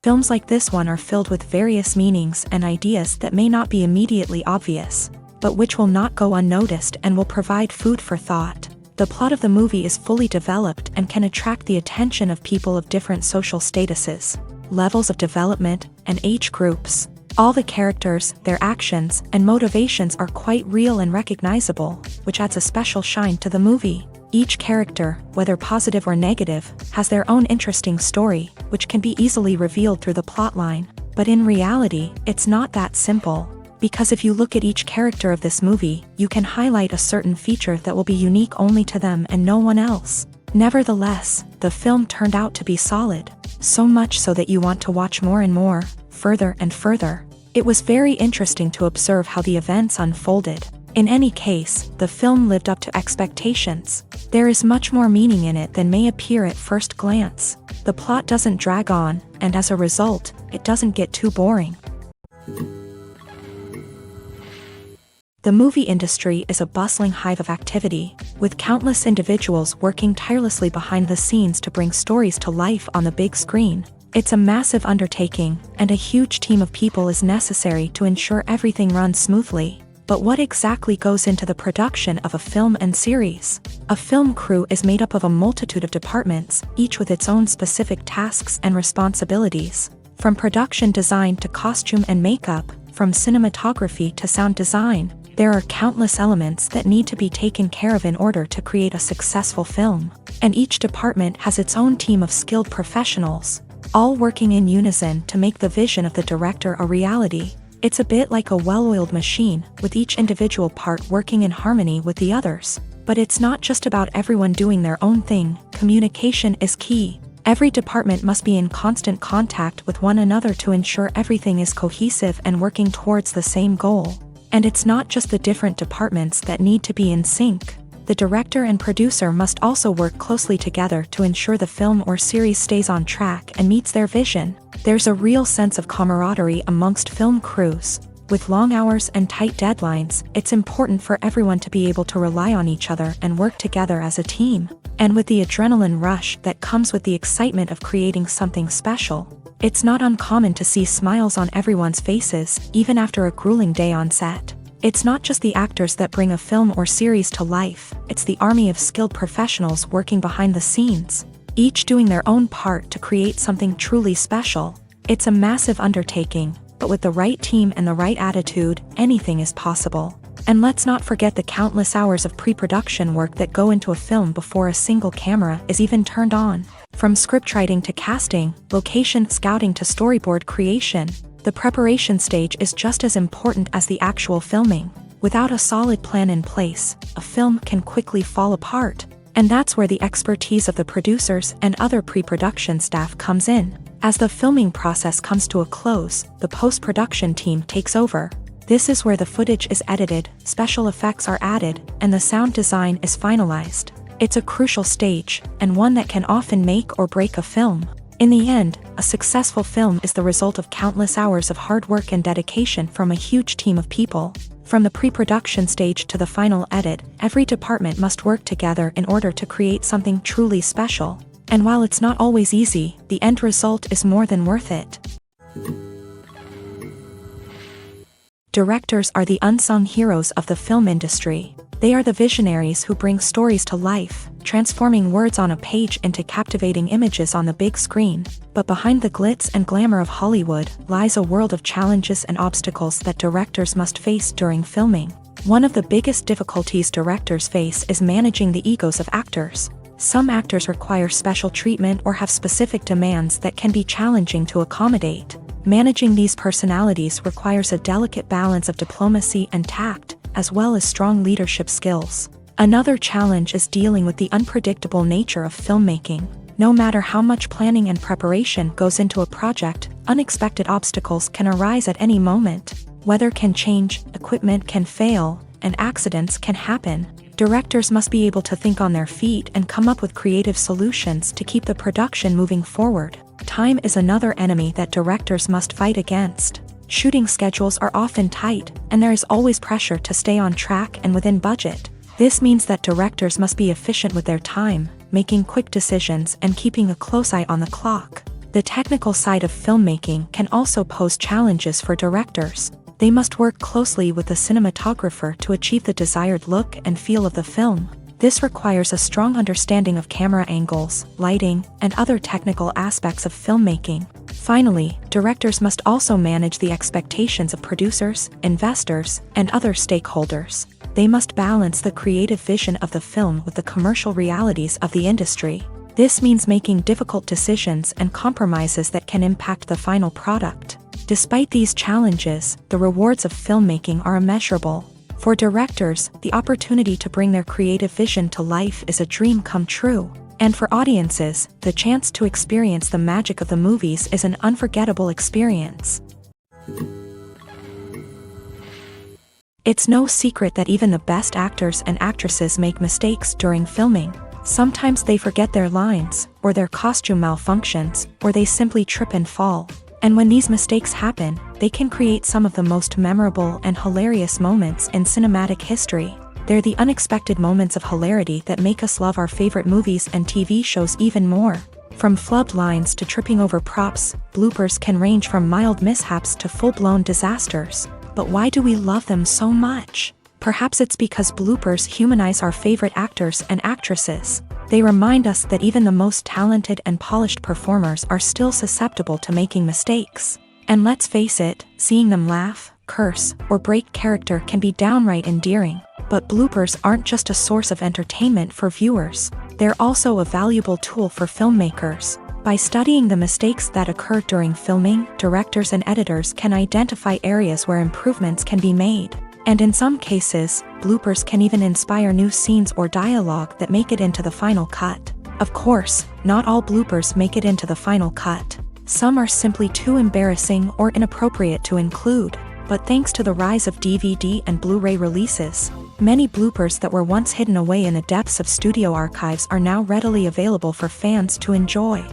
Films like this one are filled with various meanings and ideas that may not be immediately obvious, but which will not go unnoticed and will provide food for thought. The plot of the movie is fully developed and can attract the attention of people of different social statuses, levels of development, and age groups. All the characters, their actions, and motivations are quite real and recognizable, which adds a special shine to the movie. Each character, whether positive or negative, has their own interesting story, which can be easily revealed through the plotline. But in reality, it's not that simple. Because if you look at each character of this movie, you can highlight a certain feature that will be unique only to them and no one else. Nevertheless, the film turned out to be solid. So much so that you want to watch more and more, further and further. It was very interesting to observe how the events unfolded. In any case, the film lived up to expectations. There is much more meaning in it than may appear at first glance. The plot doesn't drag on, and as a result, it doesn't get too boring. The movie industry is a bustling hive of activity, with countless individuals working tirelessly behind the scenes to bring stories to life on the big screen. It's a massive undertaking, and a huge team of people is necessary to ensure everything runs smoothly. But what exactly goes into the production of a film and series? A film crew is made up of a multitude of departments, each with its own specific tasks and responsibilities. From production design to costume and makeup, from cinematography to sound design, there are countless elements that need to be taken care of in order to create a successful film. And each department has its own team of skilled professionals, all working in unison to make the vision of the director a reality. It's a bit like a well-oiled machine, with each individual part working in harmony with the others. But it's not just about everyone doing their own thing. Communication is key. Every department must be in constant contact with one another to ensure everything is cohesive and working towards the same goal. And it's not just the different departments that need to be in sync. The director and producer must also work closely together to ensure the film or series stays on track and meets their vision. There's a real sense of camaraderie amongst film crews. With long hours and tight deadlines, it's important for everyone to be able to rely on each other and work together as a team. And with the adrenaline rush that comes with the excitement of creating something special, it's not uncommon to see smiles on everyone's faces, even after a grueling day on set. It's not just the actors that bring a film or series to life, it's the army of skilled professionals working behind the scenes, each doing their own part to create something truly special. It's a massive undertaking, but with the right team and the right attitude, anything is possible. And let's not forget the countless hours of pre-production work that go into a film before a single camera is even turned on. From scriptwriting to casting, location scouting to storyboard creation, the preparation stage is just as important as the actual filming. Without a solid plan in place, a film can quickly fall apart. And that's where the expertise of the producers and other pre-production staff comes in. As the filming process comes to a close, the post-production team takes over. This is where the footage is edited, special effects are added, and the sound design is finalized. It's a crucial stage, and one that can often make or break a film. In the end, a successful film is the result of countless hours of hard work and dedication from a huge team of people. From the pre-production stage to the final edit, every department must work together in order to create something truly special. And while it's not always easy, the end result is more than worth it. Directors are the unsung heroes of the film industry. They are the visionaries who bring stories to life, transforming words on a page into captivating images on the big screen. But behind the glitz and glamour of Hollywood lies a world of challenges and obstacles that directors must face during filming. One of the biggest difficulties directors face is managing the egos of actors. Some actors require special treatment or have specific demands that can be challenging to accommodate. Managing these personalities requires a delicate balance of diplomacy and tact, as well as strong leadership skills. Another challenge is dealing with the unpredictable nature of filmmaking. No matter how much planning and preparation goes into a project, unexpected obstacles can arise at any moment. Weather can change, equipment can fail, and accidents can happen. Directors must be able to think on their feet and come up with creative solutions to keep the production moving forward. Time is another enemy that directors must fight against. Shooting schedules are often tight, and there is always pressure to stay on track and within budget. This means that directors must be efficient with their time, making quick decisions and keeping a close eye on the clock. The technical side of filmmaking can also pose challenges for directors. They must work closely with the cinematographer to achieve the desired look and feel of the film. This requires a strong understanding of camera angles, lighting, and other technical aspects of filmmaking. Finally, directors must also manage the expectations of producers, investors, and other stakeholders. They must balance the creative vision of the film with the commercial realities of the industry. This means making difficult decisions and compromises that can impact the final product. Despite these challenges, the rewards of filmmaking are immeasurable. For directors, the opportunity to bring their creative vision to life is a dream come true. And for audiences, the chance to experience the magic of the movies is an unforgettable experience. It's no secret that even the best actors and actresses make mistakes during filming. Sometimes they forget their lines, or their costume malfunctions, or they simply trip and fall. And when these mistakes happen, they can create some of the most memorable and hilarious moments in cinematic history. They're the unexpected moments of hilarity that make us love our favorite movies and TV shows even more. From flubbed lines to tripping over props, bloopers can range from mild mishaps to full-blown disasters. But why do we love them so much? Perhaps it's because bloopers humanize our favorite actors and actresses. They remind us that even the most talented and polished performers are still susceptible to making mistakes. And let's face it, seeing them laugh, curse, or break character can be downright endearing. But bloopers aren't just a source of entertainment for viewers. They're also a valuable tool for filmmakers. By studying the mistakes that occur during filming, directors and editors can identify areas where improvements can be made. And in some cases, bloopers can even inspire new scenes or dialogue that make it into the final cut. Of course, not all bloopers make it into the final cut. Some are simply too embarrassing or inappropriate to include. But thanks to the rise of DVD and Blu-ray releases, many bloopers that were once hidden away in the depths of studio archives are now readily available for fans to enjoy.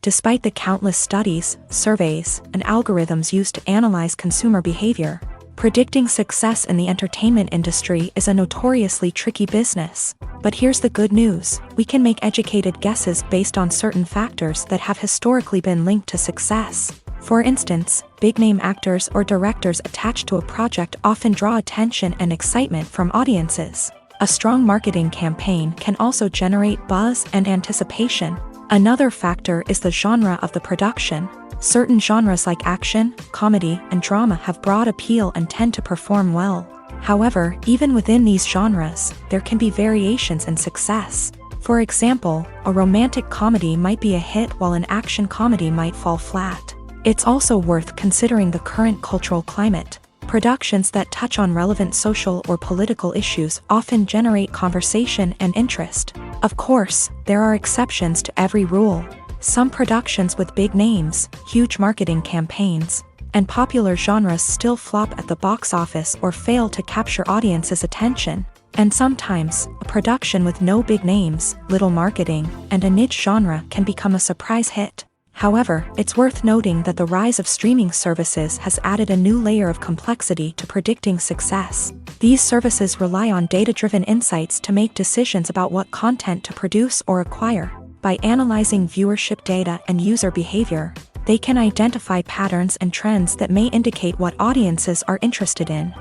Despite the countless studies, surveys, and algorithms used to analyze consumer behavior, predicting success in the entertainment industry is a notoriously tricky business. But here's the good news: we can make educated guesses based on certain factors that have historically been linked to success. For instance, big-name actors or directors attached to a project often draw attention and excitement from audiences. A strong marketing campaign can also generate buzz and anticipation. Another factor is the genre of the production. Certain genres like action, comedy, and drama have broad appeal and tend to perform well. However, even within these genres, there can be variations in success. For example, a romantic comedy might be a hit while an action comedy might fall flat. It's also worth considering the current cultural climate. Productions that touch on relevant social or political issues often generate conversation and interest. Of course, there are exceptions to every rule. Some productions with big names, huge marketing campaigns, and popular genres still flop at the box office or fail to capture audiences' attention. And sometimes, a production with no big names, little marketing, and a niche genre can become a surprise hit. However, it's worth noting that the rise of streaming services has added a new layer of complexity to predicting success. These services rely on data-driven insights to make decisions about what content to produce or acquire. By analyzing viewership data and user behavior, They can identify patterns and trends that may indicate what audiences are interested in.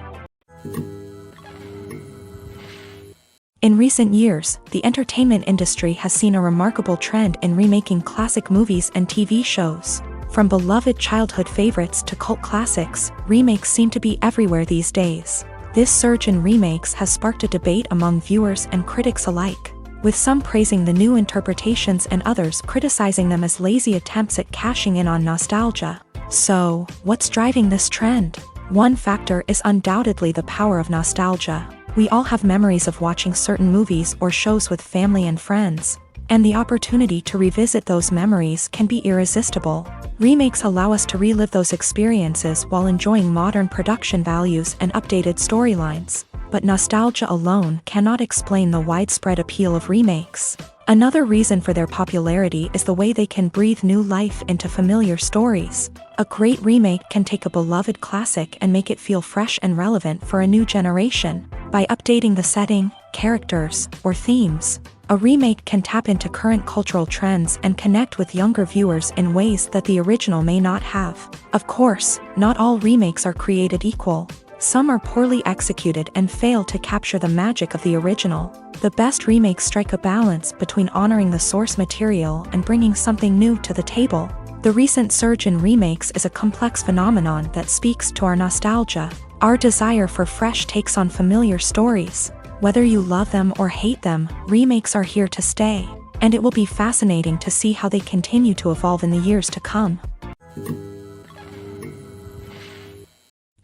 In recent years, the entertainment industry has seen a remarkable trend in remaking classic movies and TV shows. From beloved childhood favorites to cult classics, remakes seem to be everywhere these days. This surge in remakes has sparked a debate among viewers and critics alike, with some praising the new interpretations and others criticizing them as lazy attempts at cashing in on nostalgia. So, what's driving this trend? One factor is undoubtedly the power of nostalgia. We all have memories of watching certain movies or shows with family and friends, and the opportunity to revisit those memories can be irresistible. Remakes allow us to relive those experiences while enjoying modern production values and updated storylines. But nostalgia alone cannot explain the widespread appeal of remakes. Another reason for their popularity is the way they can breathe new life into familiar stories. A great remake can take a beloved classic and make it feel fresh and relevant for a new generation. By updating the setting, characters, or themes, a remake can tap into current cultural trends and connect with younger viewers in ways that the original may not have. Of course, not all remakes are created equal. Some are poorly executed and fail to capture the magic of the original. The best remakes strike a balance between honoring the source material and bringing something new to the table. The recent surge in remakes is a complex phenomenon that speaks to our nostalgia, our desire for fresh takes on familiar stories. Whether you love them or hate them, remakes are here to stay, and it will be fascinating to see how they continue to evolve in the years to come.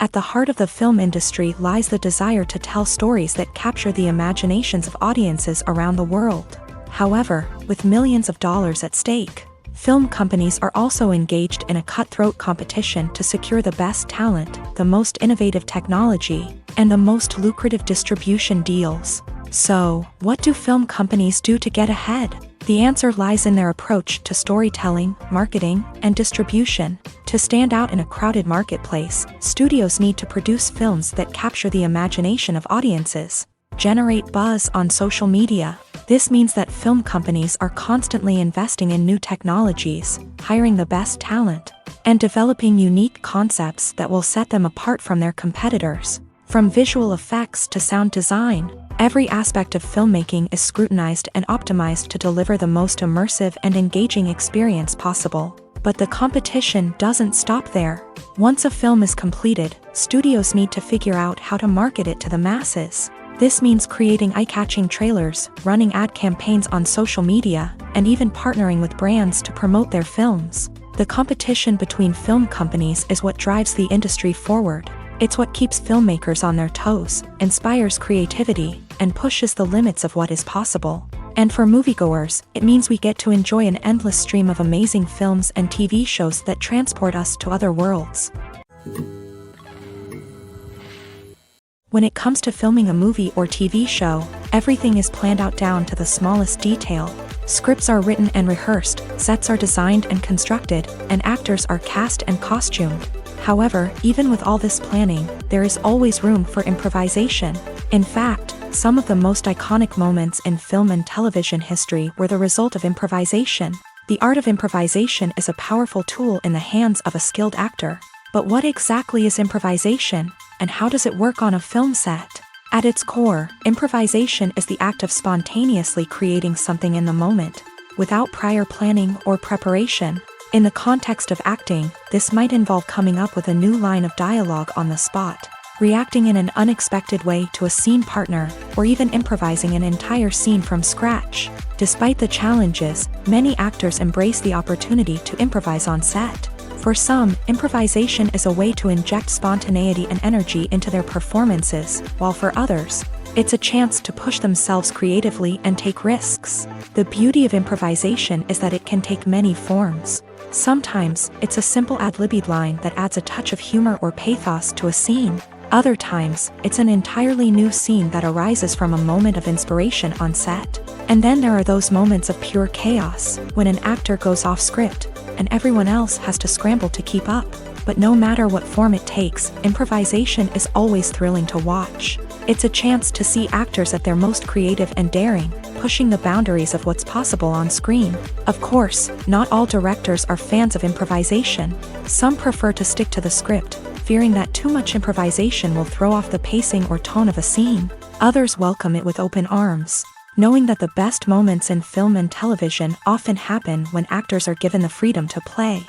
At the heart of the film industry lies the desire to tell stories that capture the imaginations of audiences around the world. However, with millions of dollars at stake, film companies are also engaged in a cutthroat competition to secure the best talent, the most innovative technology, and the most lucrative distribution deals. So, what do film companies do to get ahead? The answer lies in their approach to storytelling, marketing, and distribution. To stand out in a crowded marketplace, studios need to produce films that capture the imagination of audiences, generate buzz on social media. This means that film companies are constantly investing in new technologies, hiring the best talent, and developing unique concepts that will set them apart from their competitors. From visual effects to sound design, every aspect of filmmaking is scrutinized and optimized to deliver the most immersive and engaging experience possible. But the competition doesn't stop there. Once a film is completed, studios need to figure out how to market it to the masses. This means creating eye-catching trailers, running ad campaigns on social media, and even partnering with brands to promote their films. The competition between film companies is what drives the industry forward. It's what keeps filmmakers on their toes, inspires creativity, and pushes the limits of what is possible. And for moviegoers, it means we get to enjoy an endless stream of amazing films and TV shows that transport us to other worlds. When it comes to filming a movie or TV show, everything is planned out down to the smallest detail. Scripts are written and rehearsed, sets are designed and constructed, and actors are cast and costumed. However, even with all this planning, there is always room for improvisation. In fact, some of the most iconic moments in film and television history were the result of improvisation. The art of improvisation is a powerful tool in the hands of a skilled actor. But what exactly is improvisation, and how does it work on a film set? At its core, improvisation is the act of spontaneously creating something in the moment, without prior planning or preparation. In the context of acting, this might involve coming up with a new line of dialogue on the spot, reacting in an unexpected way to a scene partner, or even improvising an entire scene from scratch. Despite the challenges, many actors embrace the opportunity to improvise on set. For some, improvisation is a way to inject spontaneity and energy into their performances, while for others, it's a chance to push themselves creatively and take risks. The beauty of improvisation is that it can take many forms. Sometimes, it's a simple ad-libbed line that adds a touch of humor or pathos to a scene. Other times, it's an entirely new scene that arises from a moment of inspiration on set. And then there are those moments of pure chaos, when an actor goes off script, and everyone else has to scramble to keep up. But no matter what form it takes, improvisation is always thrilling to watch. It's a chance to see actors at their most creative and daring, pushing the boundaries of what's possible on screen. Of course, not all directors are fans of improvisation. Some prefer to stick to the script, fearing that too much improvisation will throw off the pacing or tone of a scene. Others welcome it with open arms, knowing that the best moments in film and television often happen when actors are given the freedom to play.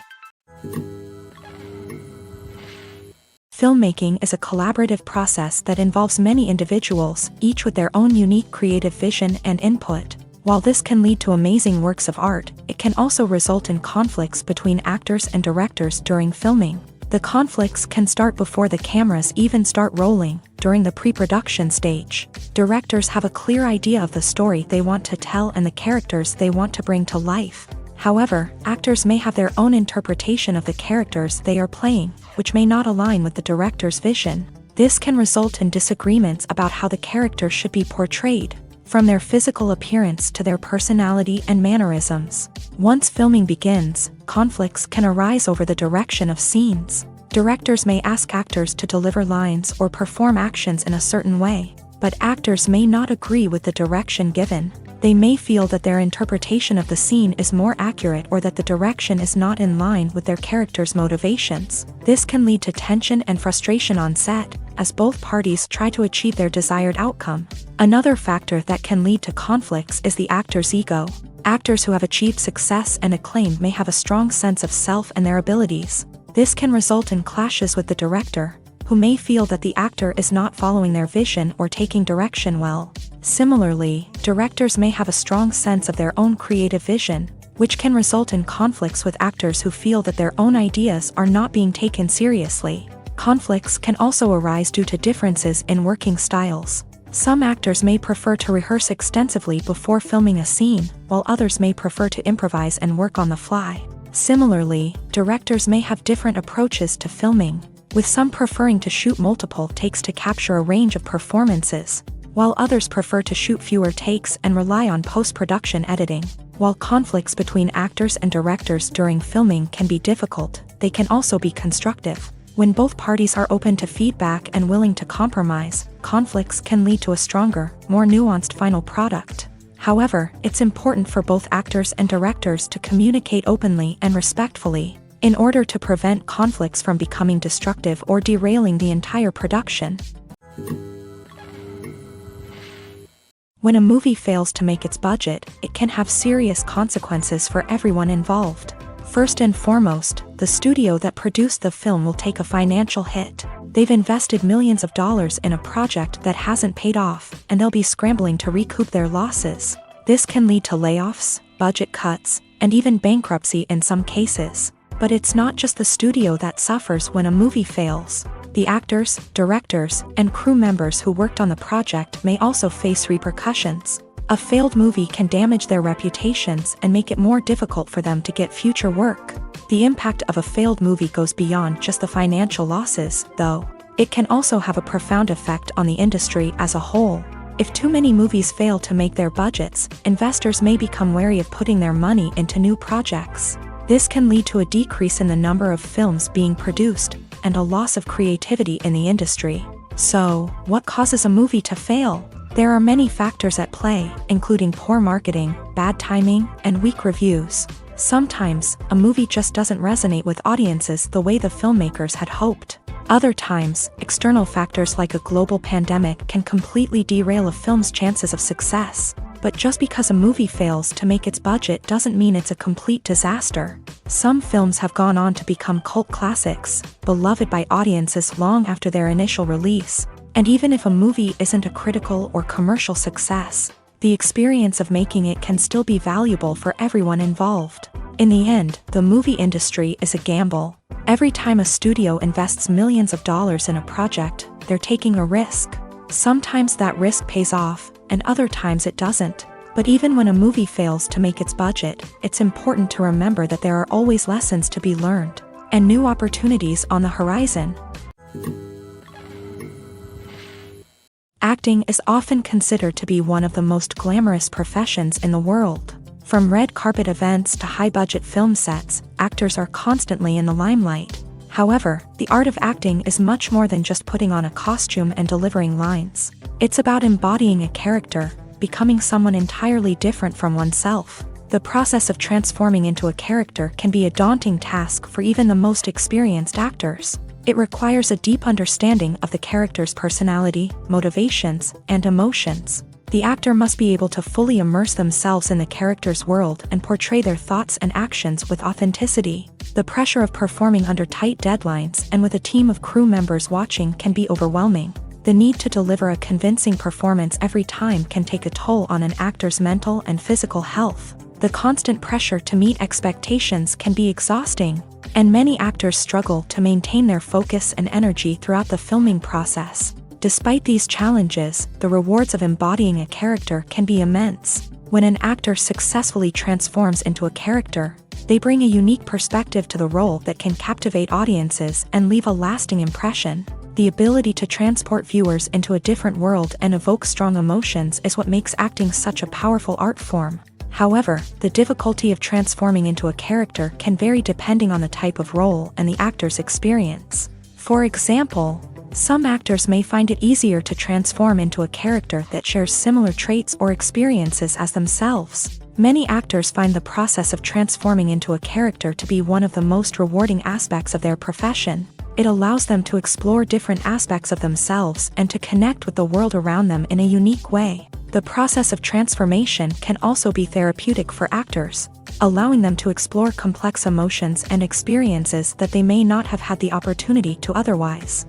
Filmmaking is a collaborative process that involves many individuals, each with their own unique creative vision and input. While this can lead to amazing works of art, it can also result in conflicts between actors and directors during filming. The conflicts can start before the cameras even start rolling, during the pre-production stage. Directors have a clear idea of the story they want to tell and the characters they want to bring to life. However, actors may have their own interpretation of the characters they are playing, which may not align with the director's vision. This can result in disagreements about how the character should be portrayed, from their physical appearance to their personality and mannerisms. Once filming begins, conflicts can arise over the direction of scenes. Directors may ask actors to deliver lines or perform actions in a certain way, but actors may not agree with the direction given. They may feel that their interpretation of the scene is more accurate or that the direction is not in line with their character's motivations. This can lead to tension and frustration on set, as both parties try to achieve their desired outcome. Another factor that can lead to conflicts is the actor's ego. Actors who have achieved success and acclaim may have a strong sense of self and their abilities. This can result in clashes with the director, who may feel that the actor is not following their vision or taking direction well. Similarly, directors may have a strong sense of their own creative vision, which can result in conflicts with actors who feel that their own ideas are not being taken seriously. Conflicts can also arise due to differences in working styles. Some actors may prefer to rehearse extensively before filming a scene, while others may prefer to improvise and work on the fly. Similarly, directors may have different approaches to filming, with some preferring to shoot multiple takes to capture a range of performances, while others prefer to shoot fewer takes and rely on post-production editing. While conflicts between actors and directors during filming can be difficult, they can also be constructive. When both parties are open to feedback and willing to compromise, conflicts can lead to a stronger, more nuanced final product. However, it's important for both actors and directors to communicate openly and respectfully, in order to prevent conflicts from becoming destructive or derailing the entire production. When a movie fails to make its budget, it can have serious consequences for everyone involved. First and foremost, the studio that produced the film will take a financial hit. They've invested millions of dollars in a project that hasn't paid off, and they'll be scrambling to recoup their losses. This can lead to layoffs, budget cuts, and even bankruptcy in some cases. But it's not just the studio that suffers when a movie fails. The actors, directors, and crew members who worked on the project may also face repercussions. A failed movie can damage their reputations and make it more difficult for them to get future work. The impact of a failed movie goes beyond just the financial losses, though. It can also have a profound effect on the industry as a whole. If too many movies fail to make their budgets, investors may become wary of putting their money into new projects. This can lead to a decrease in the number of films being produced, and a loss of creativity in the industry. So, what causes a movie to fail? There are many factors at play, including poor marketing, bad timing, and weak reviews. Sometimes, a movie just doesn't resonate with audiences the way the filmmakers had hoped. Other times, external factors like a global pandemic can completely derail a film's chances of success. But just because a movie fails to make its budget doesn't mean it's a complete disaster. Some films have gone on to become cult classics, beloved by audiences long after their initial release. And even if a movie isn't a critical or commercial success, the experience of making it can still be valuable for everyone involved. In the end, the movie industry is a gamble. Every time a studio invests millions of dollars in a project, they're taking a risk. Sometimes that risk pays off, and other times it doesn't. But even when a movie fails to make its budget, it's important to remember that there are always lessons to be learned, and new opportunities on the horizon. Acting is often considered to be one of the most glamorous professions in the world. From red carpet events to high-budget film sets, actors are constantly in the limelight. However, the art of acting is much more than just putting on a costume and delivering lines. It's about embodying a character, becoming someone entirely different from oneself. The process of transforming into a character can be a daunting task for even the most experienced actors. It requires a deep understanding of the character's personality, motivations, and emotions. The actor must be able to fully immerse themselves in the character's world and portray their thoughts and actions with authenticity. The pressure of performing under tight deadlines and with a team of crew members watching can be overwhelming. The need to deliver a convincing performance every time can take a toll on an actor's mental and physical health. The constant pressure to meet expectations can be exhausting, and many actors struggle to maintain their focus and energy throughout the filming process. Despite these challenges, the rewards of embodying a character can be immense. When an actor successfully transforms into a character, they bring a unique perspective to the role that can captivate audiences and leave a lasting impression. The ability to transport viewers into a different world and evoke strong emotions is what makes acting such a powerful art form. However, the difficulty of transforming into a character can vary depending on the type of role and the actor's experience. For example, some actors may find it easier to transform into a character that shares similar traits or experiences as themselves. Many actors find the process of transforming into a character to be one of the most rewarding aspects of their profession. It allows them to explore different aspects of themselves and to connect with the world around them in a unique way. The process of transformation can also be therapeutic for actors, allowing them to explore complex emotions and experiences that they may not have had the opportunity to otherwise.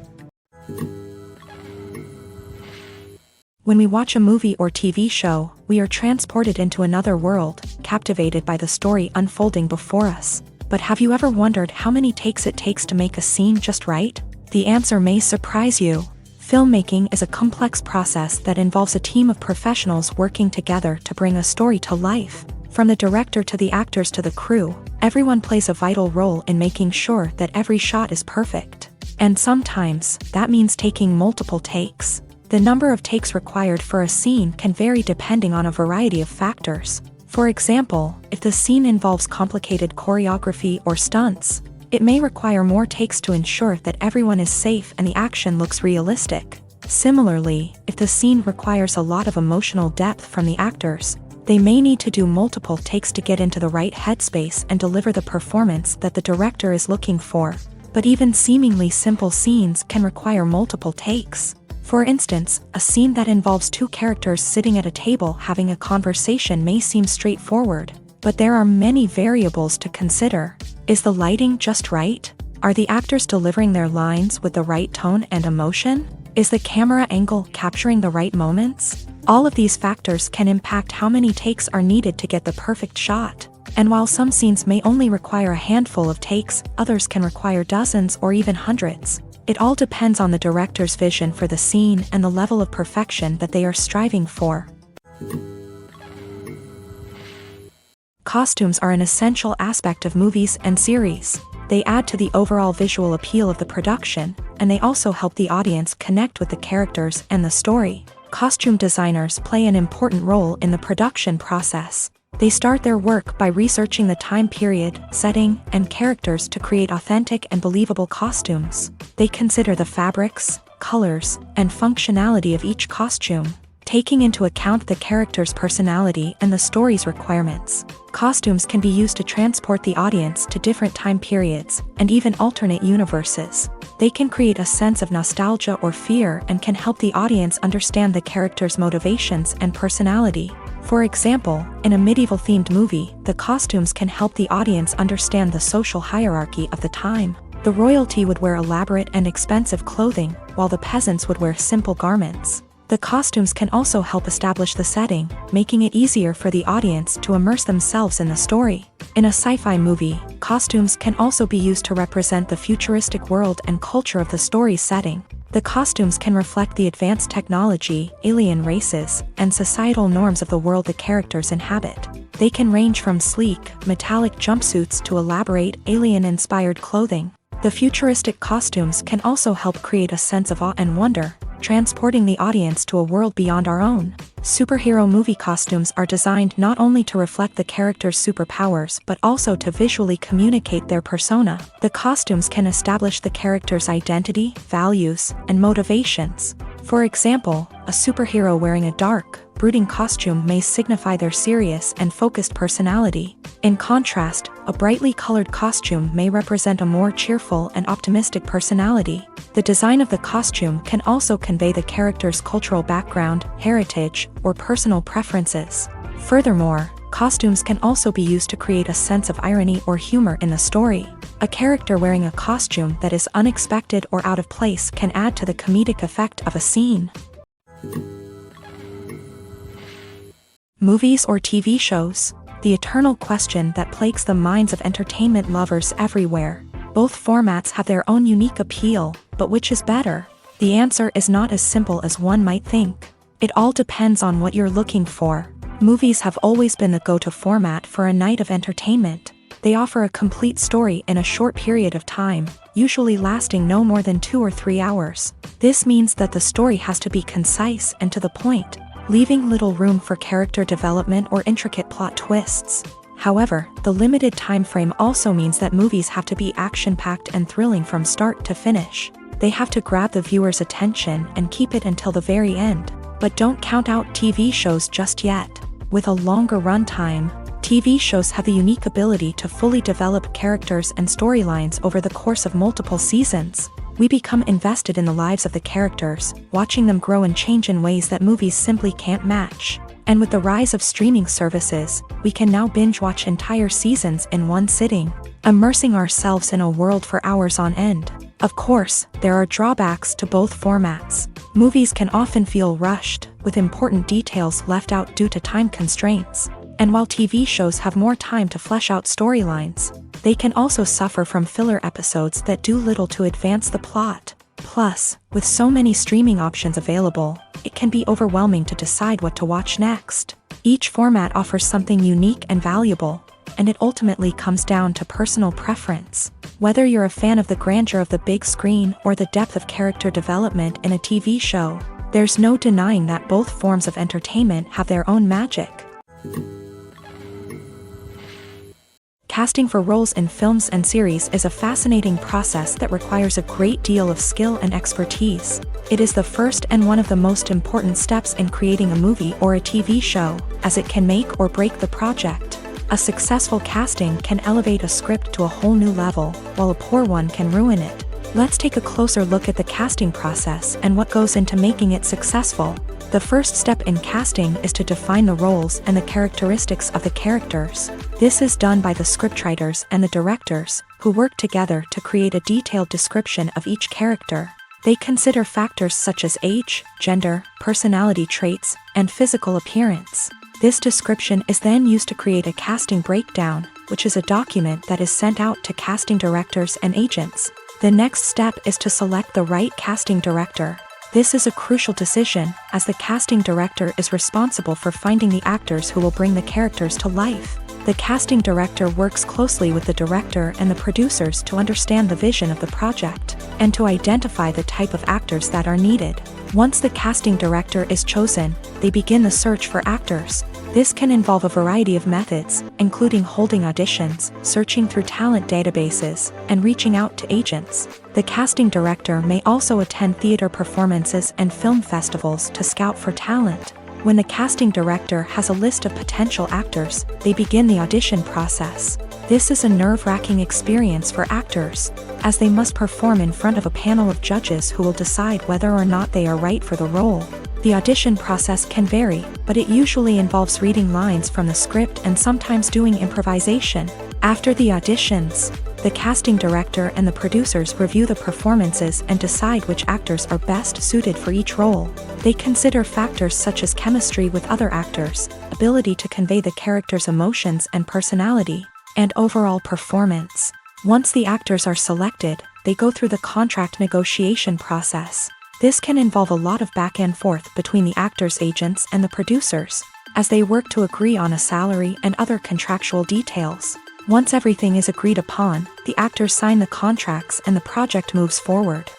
When we watch a movie or TV show, we are transported into another world, captivated by the story unfolding before us. But have you ever wondered how many takes it takes to make a scene just right? The answer may surprise you. Filmmaking is a complex process that involves a team of professionals working together to bring a story to life. From the director to the actors to the crew, everyone plays a vital role in making sure that every shot is perfect. And sometimes, that means taking multiple takes. The number of takes required for a scene can vary depending on a variety of factors. For example, if the scene involves complicated choreography or stunts, it may require more takes to ensure that everyone is safe and the action looks realistic. Similarly, if the scene requires a lot of emotional depth from the actors, they may need to do multiple takes to get into the right headspace and deliver the performance that the director is looking for. But even seemingly simple scenes can require multiple takes. For instance, a scene that involves two characters sitting at a table having a conversation may seem straightforward, but there are many variables to consider. Is the lighting just right? Are the actors delivering their lines with the right tone and emotion? Is the camera angle capturing the right moments? All of these factors can impact how many takes are needed to get the perfect shot. And while some scenes may only require a handful of takes, others can require dozens or even hundreds. It all depends on the director's vision for the scene and the level of perfection that they are striving for. Costumes are an essential aspect of movies and series. They add to the overall visual appeal of the production, and they also help the audience connect with the characters and the story. Costume designers play an important role in the production process. They start their work by researching the time period, setting, and characters to create authentic and believable costumes. They consider the fabrics, colors, and functionality of each costume, taking into account the character's personality and the story's requirements. Costumes can be used to transport the audience to different time periods and even alternate universes. They can create a sense of nostalgia or fear and can help the audience understand the character's motivations and personality. For example, in a medieval-themed movie, the costumes can help the audience understand the social hierarchy of the time. The royalty would wear elaborate and expensive clothing, while the peasants would wear simple garments. The costumes can also help establish the setting, making it easier for the audience to immerse themselves in the story. In a sci-fi movie, costumes can also be used to represent the futuristic world and culture of the story's setting. The costumes can reflect the advanced technology, alien races, and societal norms of the world the characters inhabit. They can range from sleek, metallic jumpsuits to elaborate, alien-inspired clothing. The futuristic costumes can also help create a sense of awe and wonder, transporting the audience to a world beyond our own. Superhero movie costumes are designed not only to reflect the character's superpowers but also to visually communicate their persona. The costumes can establish the character's identity, values, and motivations. For example, a superhero wearing a dark, brooding costume may signify their serious and focused personality. In contrast, a brightly colored costume may represent a more cheerful and optimistic personality. The design of the costume can also convey the character's cultural background, heritage, or personal preferences. Furthermore, costumes can also be used to create a sense of irony or humor in the story. A character wearing a costume that is unexpected or out of place can add to the comedic effect of a scene. Movies or TV shows? The eternal question that plagues the minds of entertainment lovers everywhere. Both formats have their own unique appeal, but which is better? The answer is not as simple as one might think. It all depends on what you're looking for. Movies have always been the go-to format for a night of entertainment. They offer a complete story in a short period of time, usually lasting no more than 2 or 3 hours. This means that the story has to be concise and to the point, leaving little room for character development or intricate plot twists. However, the limited time frame also means that movies have to be action-packed and thrilling from start to finish. They have to grab the viewer's attention and keep it until the very end. But don't count out TV shows just yet. With a longer runtime, TV shows have the unique ability to fully develop characters and storylines over the course of multiple seasons. We become invested in the lives of the characters, watching them grow and change in ways that movies simply can't match. And with the rise of streaming services, we can now binge-watch entire seasons in one sitting, immersing ourselves in a world for hours on end. Of course, there are drawbacks to both formats. Movies can often feel rushed, with important details left out due to time constraints. And while TV shows have more time to flesh out storylines, they can also suffer from filler episodes that do little to advance the plot. Plus, with so many streaming options available, it can be overwhelming to decide what to watch next. Each format offers something unique and valuable, and it ultimately comes down to personal preference. Whether you're a fan of the grandeur of the big screen or the depth of character development in a TV show, there's no denying that both forms of entertainment have their own magic. Casting for roles in films and series is a fascinating process that requires a great deal of skill and expertise. It is the first and one of the most important steps in creating a movie or a TV show, as it can make or break the project. A successful casting can elevate a script to a whole new level, while a poor one can ruin it. Let's take a closer look at the casting process and what goes into making it successful. The first step in casting is to define the roles and the characteristics of the characters. This is done by the scriptwriters and the directors, who work together to create a detailed description of each character. They consider factors such as age, gender, personality traits, and physical appearance. This description is then used to create a casting breakdown, which is a document that is sent out to casting directors and agents. The next step is to select the right casting director. This is a crucial decision, as the casting director is responsible for finding the actors who will bring the characters to life. The casting director works closely with the director and the producers to understand the vision of the project, and to identify the type of actors that are needed. Once the casting director is chosen, they begin the search for actors. This can involve a variety of methods, including holding auditions, searching through talent databases, and reaching out to agents. The casting director may also attend theater performances and film festivals to scout for talent. When the casting director has a list of potential actors, they begin the audition process. This is a nerve-wracking experience for actors, as they must perform in front of a panel of judges who will decide whether or not they are right for the role. The audition process can vary, but it usually involves reading lines from the script and sometimes doing improvisation. After the auditions, the casting director and the producers review the performances and decide which actors are best suited for each role. They consider factors such as chemistry with other actors, ability to convey the character's emotions and personality, and overall performance. Once the actors are selected, they go through the contract negotiation process. This can involve a lot of back and forth between the actors' agents and the producers, as they work to agree on a salary and other contractual details. Once everything is agreed upon, the actors sign the contracts and the project moves forward.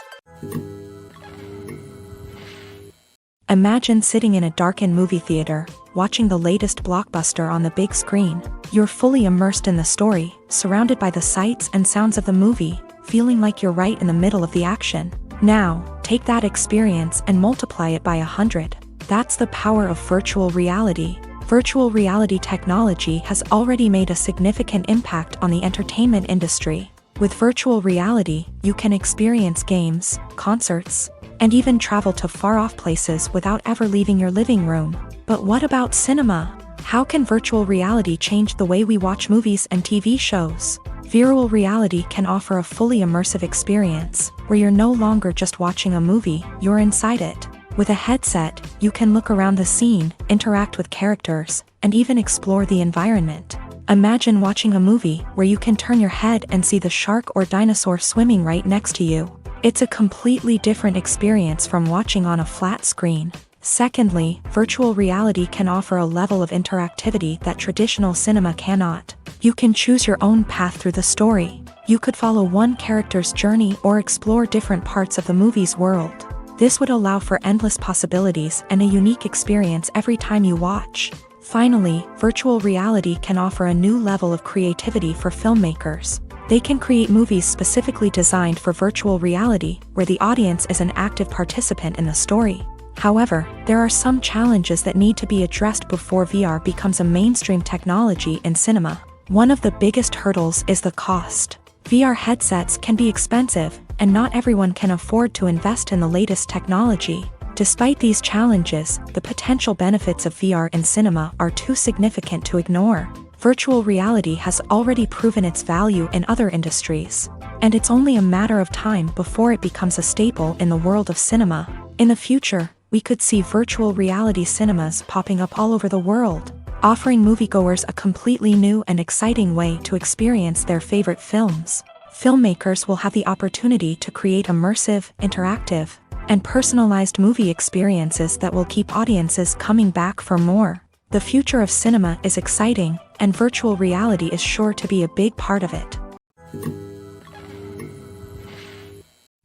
Imagine sitting in a darkened movie theater, watching the latest blockbuster on the big screen. You're fully immersed in the story, surrounded by the sights and sounds of the movie, feeling like you're right in the middle of the action. Now, Take that experience and multiply it by 100. That's the power of virtual reality. Virtual reality technology has already made a significant impact on the entertainment industry. With virtual reality, you can experience games, concerts, and even travel to far-off places without ever leaving your living room. But what about cinema? How can virtual reality change the way we watch movies and TV shows? Virtual reality can offer a fully immersive experience, where you're no longer just watching a movie, you're inside it. With a headset, you can look around the scene, interact with characters, and even explore the environment. Imagine watching a movie where you can turn your head and see the shark or dinosaur swimming right next to you. It's a completely different experience from watching on a flat screen. Secondly, virtual reality can offer a level of interactivity that traditional cinema cannot. You can choose your own path through the story. You could follow one character's journey or explore different parts of the movie's world. This would allow for endless possibilities and a unique experience every time you watch. Finally, virtual reality can offer a new level of creativity for filmmakers. They can create movies specifically designed for virtual reality, where the audience is an active participant in the story. However, there are some challenges that need to be addressed before VR becomes a mainstream technology in cinema. One of the biggest hurdles is the cost. VR headsets can be expensive, and not everyone can afford to invest in the latest technology. Despite these challenges, the potential benefits of VR in cinema are too significant to ignore. Virtual reality has already proven its value in other industries, and it's only a matter of time before it becomes a staple in the world of cinema. In the future, we could see virtual reality cinemas popping up all over the world, offering moviegoers a completely new and exciting way to experience their favorite films. Filmmakers will have the opportunity to create immersive, interactive, and personalized movie experiences that will keep audiences coming back for more. The future of cinema is exciting, and virtual reality is sure to be a big part of it.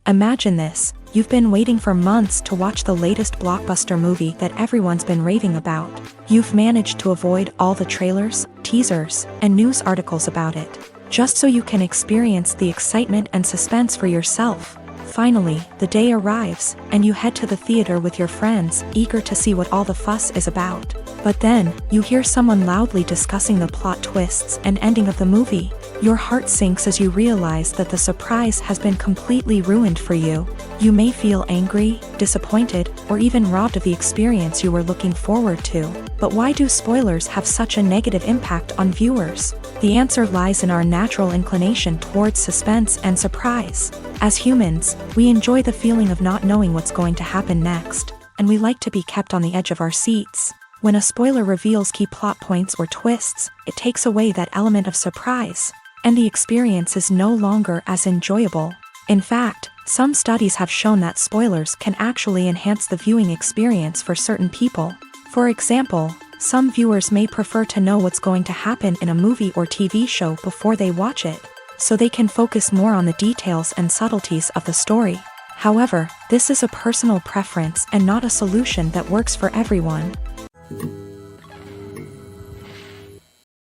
Imagine this. You've been waiting for months to watch the latest blockbuster movie that everyone's been raving about. You've managed to avoid all the trailers, teasers, and news articles about it, just so you can experience the excitement and suspense for yourself. Finally, the day arrives, and you head to the theater with your friends, eager to see what all the fuss is about. But then, you hear someone loudly discussing the plot twists and ending of the movie. Your heart sinks as you realize that the surprise has been completely ruined for you. You may feel angry, disappointed, or even robbed of the experience you were looking forward to. But why do spoilers have such a negative impact on viewers? The answer lies in our natural inclination towards suspense and surprise. As humans, we enjoy the feeling of not knowing what's going to happen next, and we like to be kept on the edge of our seats. When a spoiler reveals key plot points or twists, it takes away that element of surprise, and the experience is no longer as enjoyable. In fact, some studies have shown that spoilers can actually enhance the viewing experience for certain people. For example, some viewers may prefer to know what's going to happen in a movie or TV show before they watch it, so they can focus more on the details and subtleties of the story. However, this is a personal preference and not a solution that works for everyone.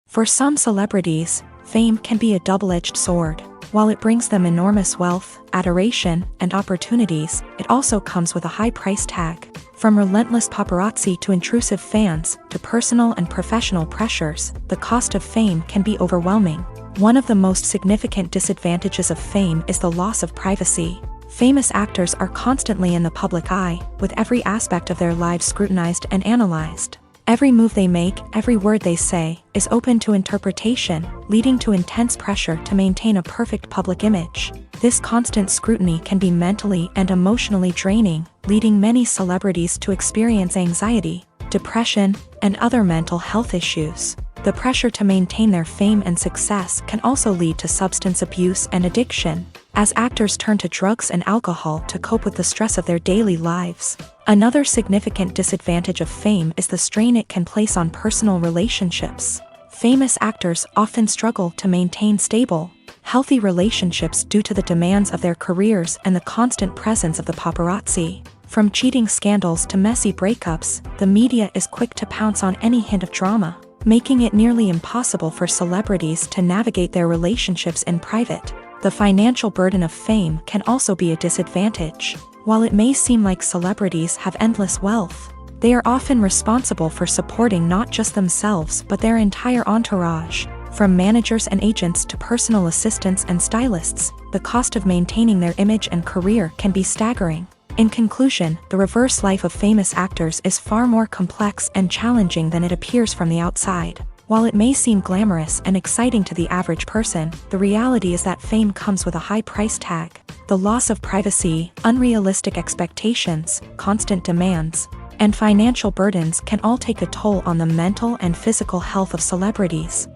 For some celebrities, fame can be a double-edged sword. While it brings them enormous wealth, adoration, and opportunities, it also comes with a high price tag. From relentless paparazzi to intrusive fans, to personal and professional pressures, the cost of fame can be overwhelming. One of the most significant disadvantages of fame is the loss of privacy. Famous actors are constantly in the public eye, with every aspect of their lives scrutinized and analyzed. Every move they make, every word they say, is open to interpretation, leading to intense pressure to maintain a perfect public image. This constant scrutiny can be mentally and emotionally draining, leading many celebrities to experience anxiety, depression, and other mental health issues. The pressure to maintain their fame and success can also lead to substance abuse and addiction, as actors turn to drugs and alcohol to cope with the stress of their daily lives. Another significant disadvantage of fame is the strain it can place on personal relationships. Famous actors often struggle to maintain stable, healthy relationships due to the demands of their careers and the constant presence of the paparazzi. From cheating scandals to messy breakups, the media is quick to pounce on any hint of drama, making it nearly impossible for celebrities to navigate their relationships in private. The financial burden of fame can also be a disadvantage. While it may seem like celebrities have endless wealth, they are often responsible for supporting not just themselves but their entire entourage. From managers and agents to personal assistants and stylists, the cost of maintaining their image and career can be staggering. In conclusion, the reverse life of famous actors is far more complex and challenging than it appears from the outside. While it may seem glamorous and exciting to the average person, the reality is that fame comes with a high price tag. The loss of privacy, unrealistic expectations, constant demands, and financial burdens can all take a toll on the mental and physical health of celebrities.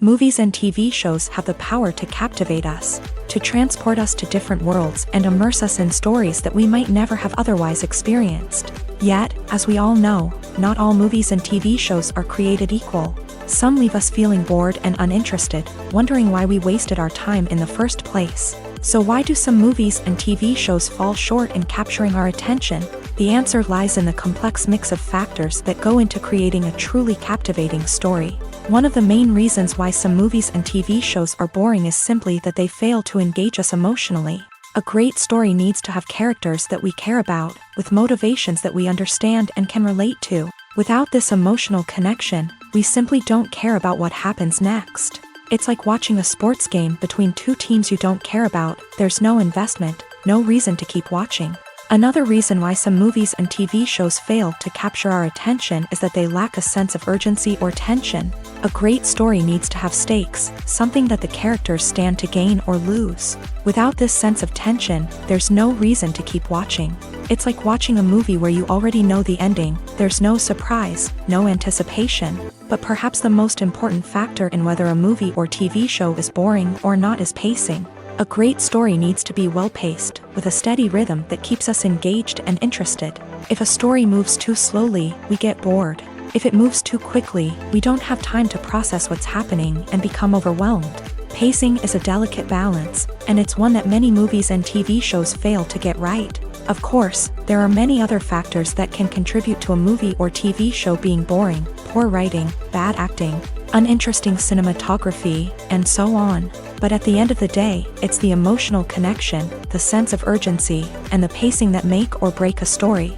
Movies and TV shows have the power to captivate us, to transport us to different worlds and immerse us in stories that we might never have otherwise experienced. Yet, as we all know, not all movies and TV shows are created equal. Some leave us feeling bored and uninterested, wondering why we wasted our time in the first place. So why do some movies and TV shows fall short in capturing our attention? The answer lies in the complex mix of factors that go into creating a truly captivating story. One of the main reasons why some movies and TV shows are boring is simply that they fail to engage us emotionally. A great story needs to have characters that we care about, with motivations that we understand and can relate to. Without this emotional connection, we simply don't care about what happens next. It's like watching a sports game between two teams you don't care about. There's no investment, no reason to keep watching. Another reason why some movies and TV shows fail to capture our attention is that they lack a sense of urgency or tension. A great story needs to have stakes, something that the characters stand to gain or lose. Without this sense of tension, there's no reason to keep watching. It's like watching a movie where you already know the ending. There's no surprise, no anticipation. But perhaps the most important factor in whether a movie or TV show is boring or not is pacing. A great story needs to be well-paced, with a steady rhythm that keeps us engaged and interested. If a story moves too slowly, we get bored. If it moves too quickly, we don't have time to process what's happening and become overwhelmed. Pacing is a delicate balance, and it's one that many movies and TV shows fail to get right. Of course, there are many other factors that can contribute to a movie or TV show being boring: poor writing, bad acting, uninteresting cinematography, and so on. But at the end of the day, it's the emotional connection, the sense of urgency, and the pacing that make or break a story.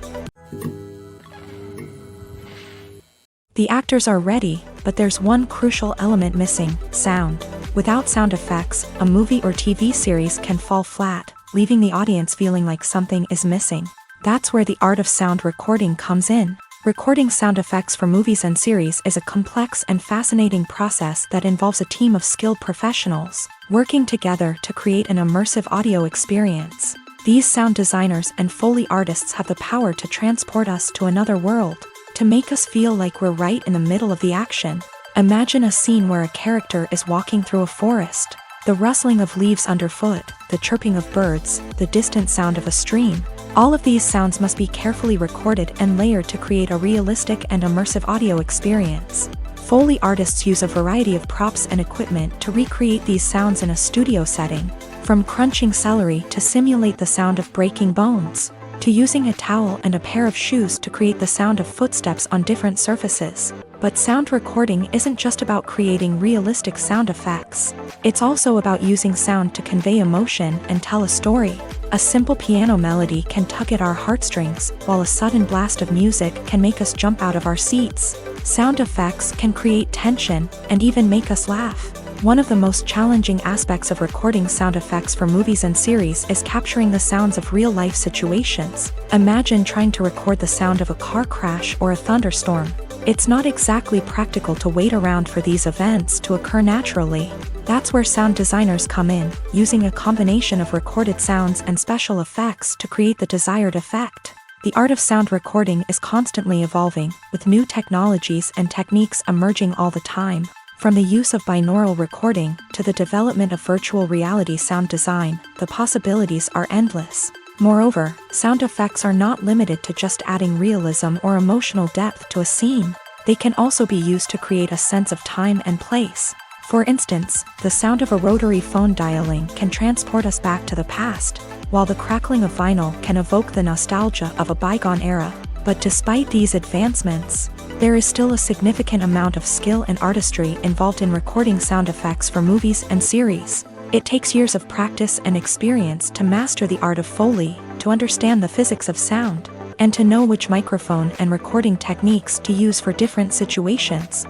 The actors are ready, but there's one crucial element missing: sound. Without sound effects, a movie or TV series can fall flat, leaving the audience feeling like something is missing. That's where the art of sound recording comes in. Recording sound effects for movies and series is a complex and fascinating process that involves a team of skilled professionals working together to create an immersive audio experience. These sound designers and Foley artists have the power to transport us to another world, to make us feel like we're right in the middle of the action. Imagine a scene where a character is walking through a forest. The rustling of leaves underfoot, the chirping of birds, the distant sound of a stream. All of these sounds must be carefully recorded and layered to create a realistic and immersive audio experience. Foley artists use a variety of props and equipment to recreate these sounds in a studio setting, from crunching celery to simulate the sound of breaking bones, to using a towel and a pair of shoes to create the sound of footsteps on different surfaces. But sound recording isn't just about creating realistic sound effects. It's also about using sound to convey emotion and tell a story. A simple piano melody can tug at our heartstrings, while a sudden blast of music can make us jump out of our seats. Sound effects can create tension and even make us laugh. One of the most challenging aspects of recording sound effects for movies and series is capturing the sounds of real-life situations. Imagine trying to record the sound of a car crash or a thunderstorm. It's not exactly practical to wait around for these events to occur naturally. That's where sound designers come in, using a combination of recorded sounds and special effects to create the desired effect. The art of sound recording is constantly evolving, with new technologies and techniques emerging all the time. From the use of binaural recording to the development of virtual reality sound design, the possibilities are endless. Moreover, sound effects are not limited to just adding realism or emotional depth to a scene. They can also be used to create a sense of time and place. For instance, the sound of a rotary phone dialing can transport us back to the past, while the crackling of vinyl can evoke the nostalgia of a bygone era. But despite these advancements, there is still a significant amount of skill and artistry involved in recording sound effects for movies and series. It takes years of practice and experience to master the art of Foley, to understand the physics of sound, and to know which microphone and recording techniques to use for different situations.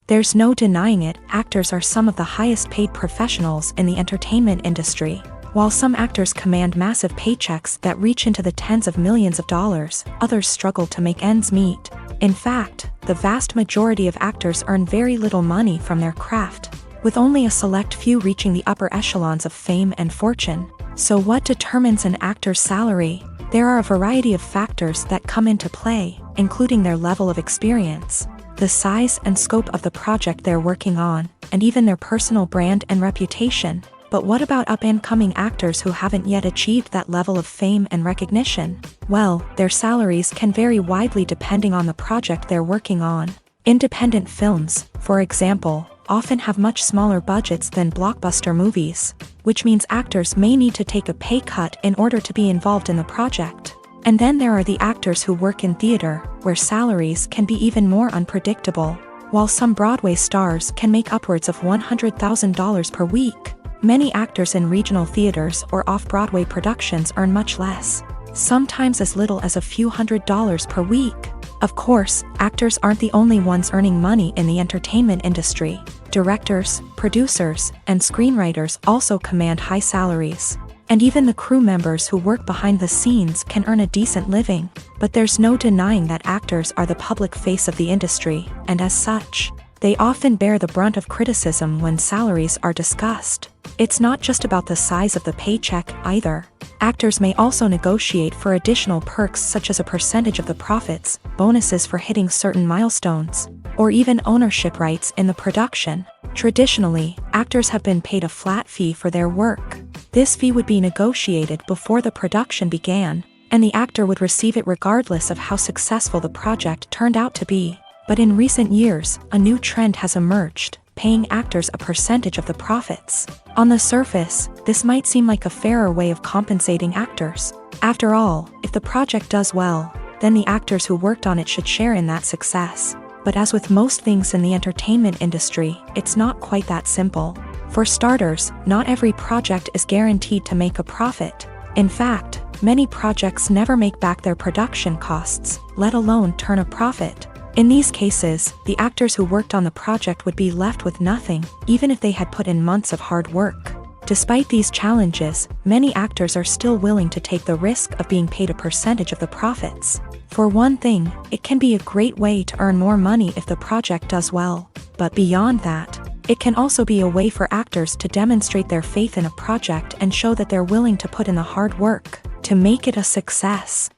There's no denying it, actors are some of the highest paid professionals in the entertainment industry. While some actors command massive paychecks that reach into the tens of millions of dollars, others struggle to make ends meet. In fact, the vast majority of actors earn very little money from their craft, with only a select few reaching the upper echelons of fame and fortune. So what determines an actor's salary? There are a variety of factors that come into play, including their level of experience, the size and scope of the project they're working on, and even their personal brand and reputation. But what about up-and-coming actors who haven't yet achieved that level of fame and recognition? Well, their salaries can vary widely depending on the project they're working on. Independent films, for example, often have much smaller budgets than blockbuster movies, which means actors may need to take a pay cut in order to be involved in the project. And then there are the actors who work in theater, where salaries can be even more unpredictable. While some Broadway stars can make upwards of $100,000 per week, many actors in regional theaters or off-Broadway productions earn much less, sometimes as little as a few $100s per week. Of course, actors aren't the only ones earning money in the entertainment industry. Directors, producers, and screenwriters also command high salaries. And even the crew members who work behind the scenes can earn a decent living. But there's no denying that actors are the public face of the industry, and as such, they often bear the brunt of criticism when salaries are discussed. It's not just about the size of the paycheck, either. Actors may also negotiate for additional perks such as a percentage of the profits, bonuses for hitting certain milestones, or even ownership rights in the production. Traditionally, actors have been paid a flat fee for their work. This fee would be negotiated before the production began, and the actor would receive it regardless of how successful the project turned out to be. But in recent years, a new trend has emerged, paying actors a percentage of the profits. On the surface, this might seem like a fairer way of compensating actors. After all, if the project does well, then the actors who worked on it should share in that success. But as with most things in the entertainment industry, it's not quite that simple. For starters, not every project is guaranteed to make a profit. In fact, many projects never make back their production costs, let alone turn a profit. In these cases, the actors who worked on the project would be left with nothing, even if they had put in months of hard work. Despite these challenges, many actors are still willing to take the risk of being paid a percentage of the profits. For one thing, it can be a great way to earn more money if the project does well. But beyond that, it can also be a way for actors to demonstrate their faith in a project and show that they're willing to put in the hard work to make it a success.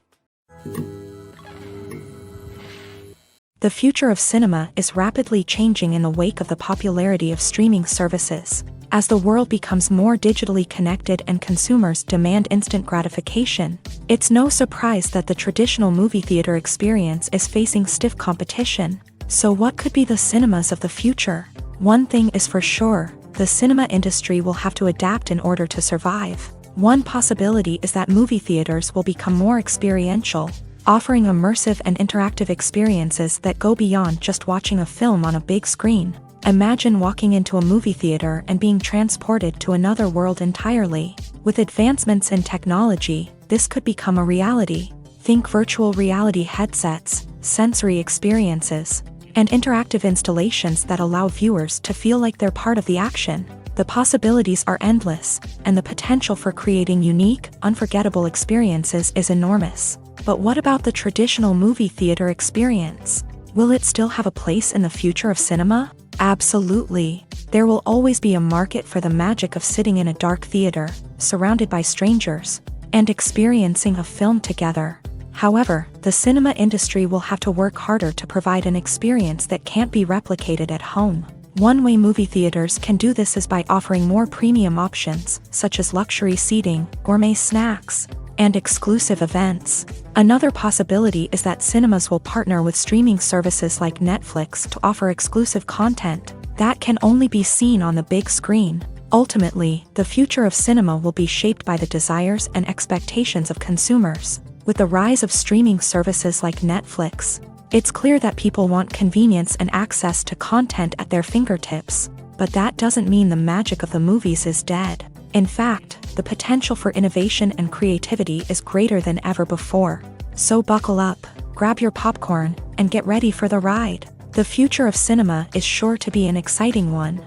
The future of cinema is rapidly changing in the wake of the popularity of streaming services. As the world becomes more digitally connected and consumers demand instant gratification, it's no surprise that the traditional movie theater experience is facing stiff competition. So what could be the cinemas of the future? One thing is for sure, the cinema industry will have to adapt in order to survive. One possibility is that movie theaters will become more experiential, offering immersive and interactive experiences that go beyond just watching a film on a big screen. Imagine walking into a movie theater and being transported to another world entirely. With advancements in technology, this could become a reality. Think virtual reality headsets, sensory experiences, and interactive installations that allow viewers to feel like they're part of the action. The possibilities are endless, and the potential for creating unique, unforgettable experiences is enormous. But what about the traditional movie theater experience? Will it still have a place in the future of cinema? Absolutely. There will always be a market for the magic of sitting in a dark theater, surrounded by strangers, and experiencing a film together. However, the cinema industry will have to work harder to provide an experience that can't be replicated at home. One way movie theaters can do this is by offering more premium options, such as luxury seating, gourmet snacks, and exclusive events. Another possibility is that cinemas will partner with streaming services like Netflix to offer exclusive content that can only be seen on the big screen. Ultimately, the future of cinema will be shaped by the desires and expectations of consumers. With the rise of streaming services like Netflix, It's clear that people want convenience and access to content at their fingertips, but that doesn't mean the magic of the movies is dead. In fact, the potential for innovation and creativity is greater than ever before. So buckle up, grab your popcorn, and get ready for the ride. The future of cinema is sure to be an exciting one.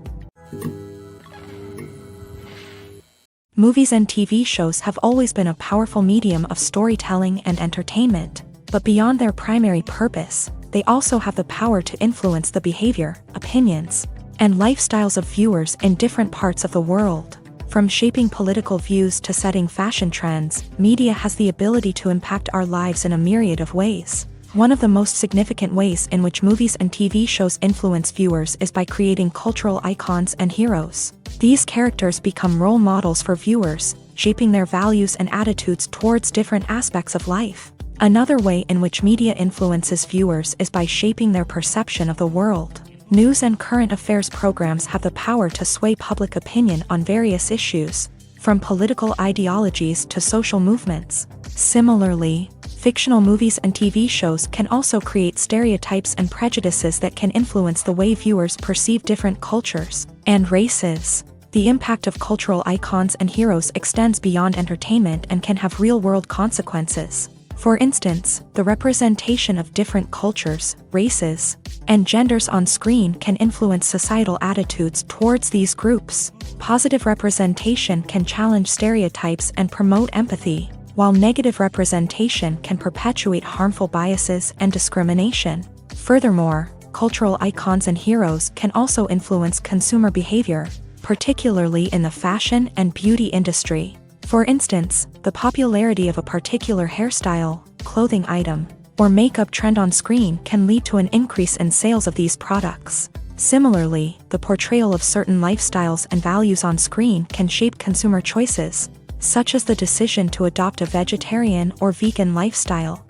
Movies and TV shows have always been a powerful medium of storytelling and entertainment, but beyond their primary purpose, they also have the power to influence the behavior, opinions, and lifestyles of viewers in different parts of the world. From shaping political views to setting fashion trends, media has the ability to impact our lives in a myriad of ways. One of the most significant ways in which movies and TV shows influence viewers is by creating cultural icons and heroes. These characters become role models for viewers, shaping their values and attitudes towards different aspects of life. Another way in which media influences viewers is by shaping their perception of the world. News and current affairs programs have the power to sway public opinion on various issues, from political ideologies to social movements. Similarly, fictional movies and TV shows can also create stereotypes and prejudices that can influence the way viewers perceive different cultures and races. The impact of cultural icons and heroes extends beyond entertainment and can have real-world consequences. For instance, the representation of different cultures, races, and genders on screen can influence societal attitudes towards these groups. Positive representation can challenge stereotypes and promote empathy, while negative representation can perpetuate harmful biases and discrimination. Furthermore, cultural icons and heroes can also influence consumer behavior, particularly in the fashion and beauty industry. For instance, the popularity of a particular hairstyle, clothing item, or makeup trend on screen can lead to an increase in sales of these products. Similarly, the portrayal of certain lifestyles and values on screen can shape consumer choices, such as the decision to adopt a vegetarian or vegan lifestyle.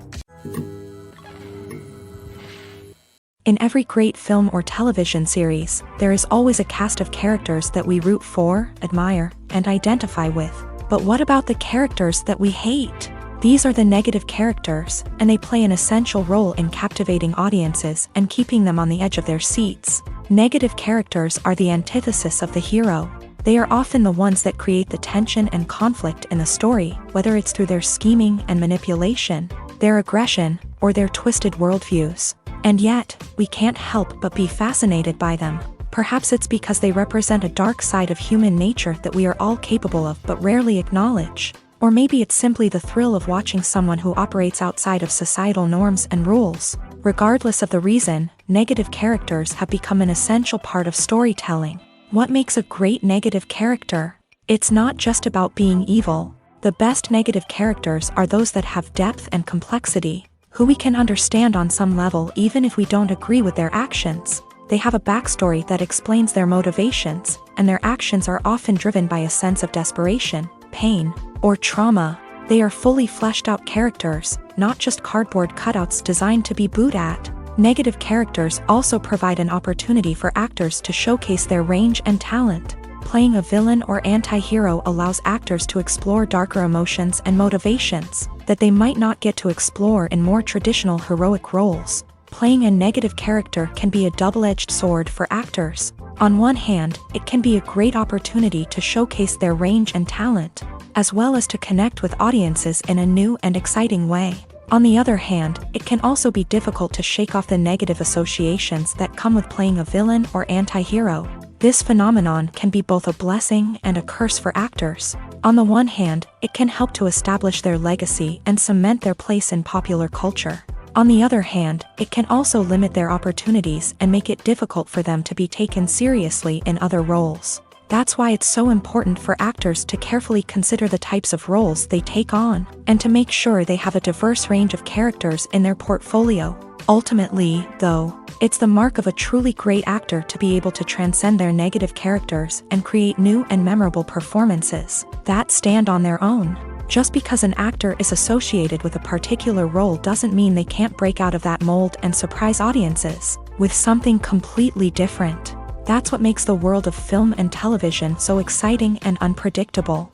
In every great film or television series, there is always a cast of characters that we root for, admire, and identify with. But what about the characters that we hate? These are the negative characters, and they play an essential role in captivating audiences and keeping them on the edge of their seats. Negative characters are the antithesis of the hero. They are often the ones that create the tension and conflict in the story, whether it's through their scheming and manipulation, their aggression, or their twisted worldviews. And yet, we can't help but be fascinated by them. Perhaps it's because they represent a dark side of human nature that we are all capable of but rarely acknowledge. Or maybe it's simply the thrill of watching someone who operates outside of societal norms and rules. Regardless of the reason, negative characters have become an essential part of storytelling. What makes a great negative character? It's not just about being evil. The best negative characters are those that have depth and complexity, who we can understand on some level even if we don't agree with their actions. They have a backstory that explains their motivations, and their actions are often driven by a sense of desperation, pain, or trauma. They are fully fleshed out characters, not just cardboard cutouts designed to be booed at. Negative characters also provide an opportunity for actors to showcase their range and talent. Playing a villain or anti-hero allows actors to explore darker emotions and motivations that they might not get to explore in more traditional heroic roles. Playing a negative character can be a double-edged sword for actors. On one hand, it can be a great opportunity to showcase their range and talent, as well as to connect with audiences in a new and exciting way. On the other hand, it can also be difficult to shake off the negative associations that come with playing a villain or anti-hero. This phenomenon can be both a blessing and a curse for actors. On the one hand, it can help to establish their legacy and cement their place in popular culture. On the other hand, it can also limit their opportunities and make it difficult for them to be taken seriously in other roles. That's why it's so important for actors to carefully consider the types of roles they take on, and to make sure they have a diverse range of characters in their portfolio. Ultimately, though, it's the mark of a truly great actor to be able to transcend their negative characters and create new and memorable performances that stand on their own. Just because an actor is associated with a particular role doesn't mean they can't break out of that mold and surprise audiences with something completely different. That's what makes the world of film and television so exciting and unpredictable.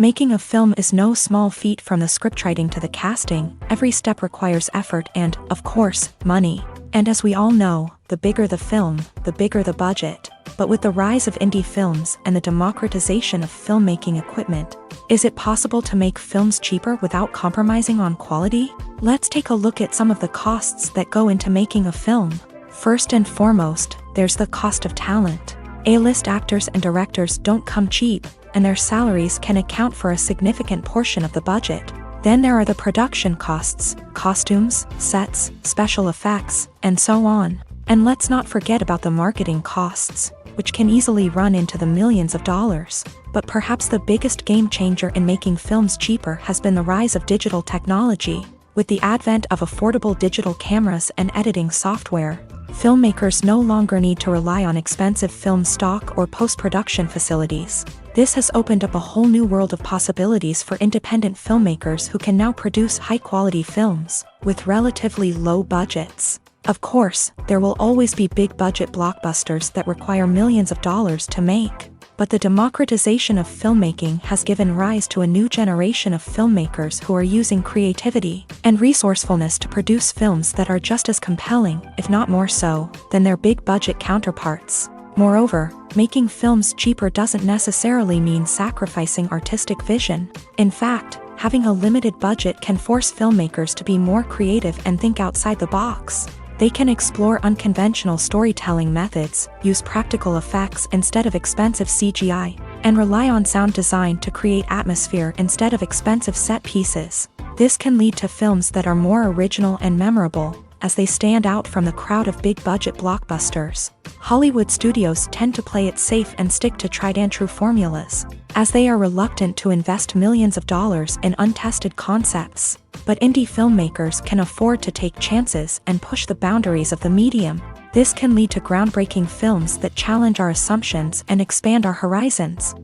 Making a film is no small feat. From the scriptwriting to the casting, every step requires effort and, of course, money. And as we all know, the bigger the film, the bigger the budget. But with the rise of indie films and the democratization of filmmaking equipment, is it possible to make films cheaper without compromising on quality? Let's take a look at some of the costs that go into making a film. First and foremost, there's the cost of talent. A-list actors and directors don't come cheap, and their salaries can account for a significant portion of the budget. Then there are the production costs, costumes, sets, special effects, and so on. And let's not forget about the marketing costs, which can easily run into the millions of dollars. But perhaps the biggest game changer in making films cheaper has been the rise of digital technology. With the advent of affordable digital cameras and editing software, filmmakers no longer need to rely on expensive film stock or post-production facilities. This has opened up a whole new world of possibilities for independent filmmakers who can now produce high-quality films with relatively low budgets. Of course, there will always be big-budget blockbusters that require millions of dollars to make. But the democratization of filmmaking has given rise to a new generation of filmmakers who are using creativity and resourcefulness to produce films that are just as compelling, if not more so, than their big-budget counterparts. Moreover, making films cheaper doesn't necessarily mean sacrificing artistic vision. In fact, having a limited budget can force filmmakers to be more creative and think outside the box. They can explore unconventional storytelling methods, use practical effects instead of expensive CGI, and rely on sound design to create atmosphere instead of expensive set pieces. This can lead to films that are more original and memorable, as they stand out from the crowd of big-budget blockbusters. Hollywood studios tend to play it safe and stick to tried-and-true formulas, as they are reluctant to invest millions of dollars in untested concepts. But indie filmmakers can afford to take chances and push the boundaries of the medium. This can lead to groundbreaking films that challenge our assumptions and expand our horizons.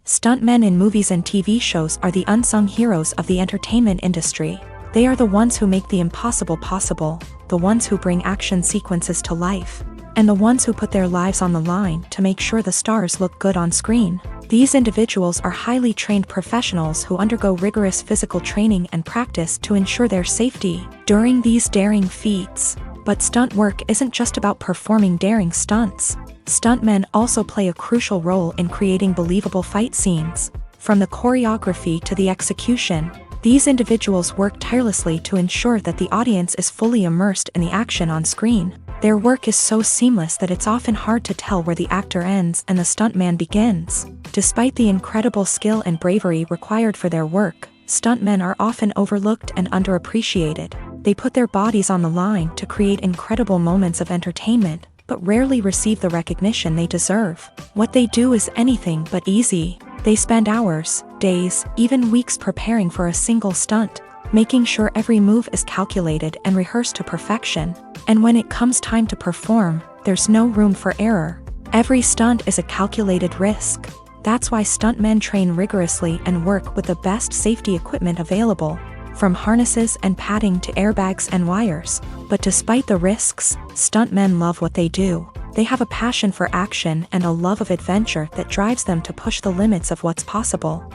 Stuntmen in movies and TV shows are the unsung heroes of the entertainment industry. They are the ones who make the impossible possible, the ones who bring action sequences to life, and the ones who put their lives on the line to make sure the stars look good on screen. These individuals are highly trained professionals who undergo rigorous physical training and practice to ensure their safety during these daring feats. But stunt work isn't just about performing daring stunts. Stuntmen also play a crucial role in creating believable fight scenes. From the choreography to the execution, these individuals work tirelessly to ensure that the audience is fully immersed in the action on screen. Their work is so seamless that it's often hard to tell where the actor ends and the stuntman begins. Despite the incredible skill and bravery required for their work, stuntmen are often overlooked and underappreciated. They put their bodies on the line to create incredible moments of entertainment, but rarely receive the recognition they deserve. What they do is anything but easy. They spend hours, days, even weeks preparing for a single stunt, making sure every move is calculated and rehearsed to perfection. And when it comes time to perform, there's no room for error. Every stunt is a calculated risk. That's why stuntmen train rigorously and work with the best safety equipment available, from harnesses and padding to airbags and wires. But despite the risks, stuntmen love what they do. They have a passion for action and a love of adventure that drives them to push the limits of what's possible.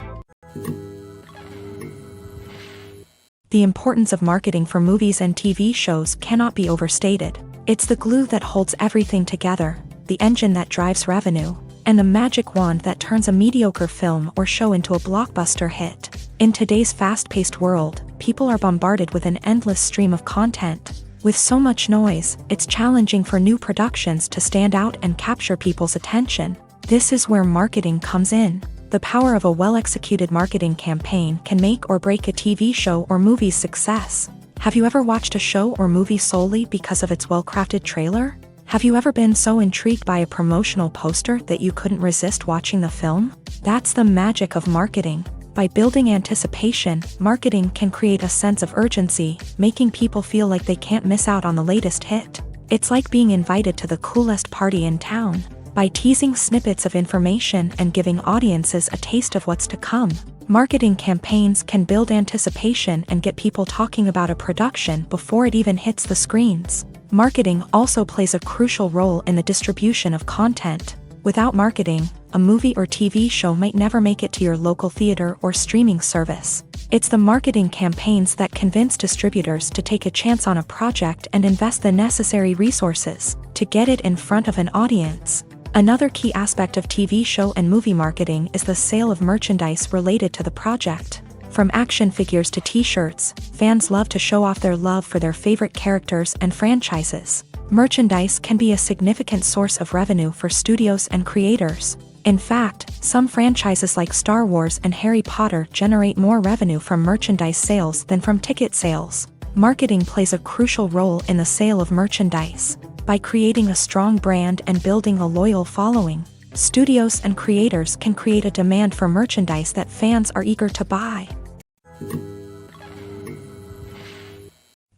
The importance of marketing for movies and TV shows cannot be overstated. It's the glue that holds everything together, the engine that drives revenue, and the magic wand that turns a mediocre film or show into a blockbuster hit. In today's fast-paced world, people are bombarded with an endless stream of content. With so much noise, it's challenging for new productions to stand out and capture people's attention. This is where marketing comes in. The power of a well-executed marketing campaign can make or break a TV show or movie's success. Have you ever watched a show or movie solely because of its well-crafted trailer? Have you ever been so intrigued by a promotional poster that you couldn't resist watching the film? That's the magic of marketing. By building anticipation, marketing can create a sense of urgency, making people feel like they can't miss out on the latest hit. It's like being invited to the coolest party in town. By teasing snippets of information and giving audiences a taste of what's to come, marketing campaigns can build anticipation and get people talking about a production before it even hits the screens. Marketing also plays a crucial role in the distribution of content. Without marketing, a movie or TV show might never make it to your local theater or streaming service. It's the marketing campaigns that convince distributors to take a chance on a project and invest the necessary resources to get it in front of an audience. Another key aspect of TV show and movie marketing is the sale of merchandise related to the project. From action figures to t-shirts, fans love to show off their love for their favorite characters and franchises. Merchandise can be a significant source of revenue for studios and creators. In fact, some franchises like Star Wars and Harry Potter generate more revenue from merchandise sales than from ticket sales. Marketing plays a crucial role in the sale of merchandise. By creating a strong brand and building a loyal following, studios and creators can create a demand for merchandise that fans are eager to buy.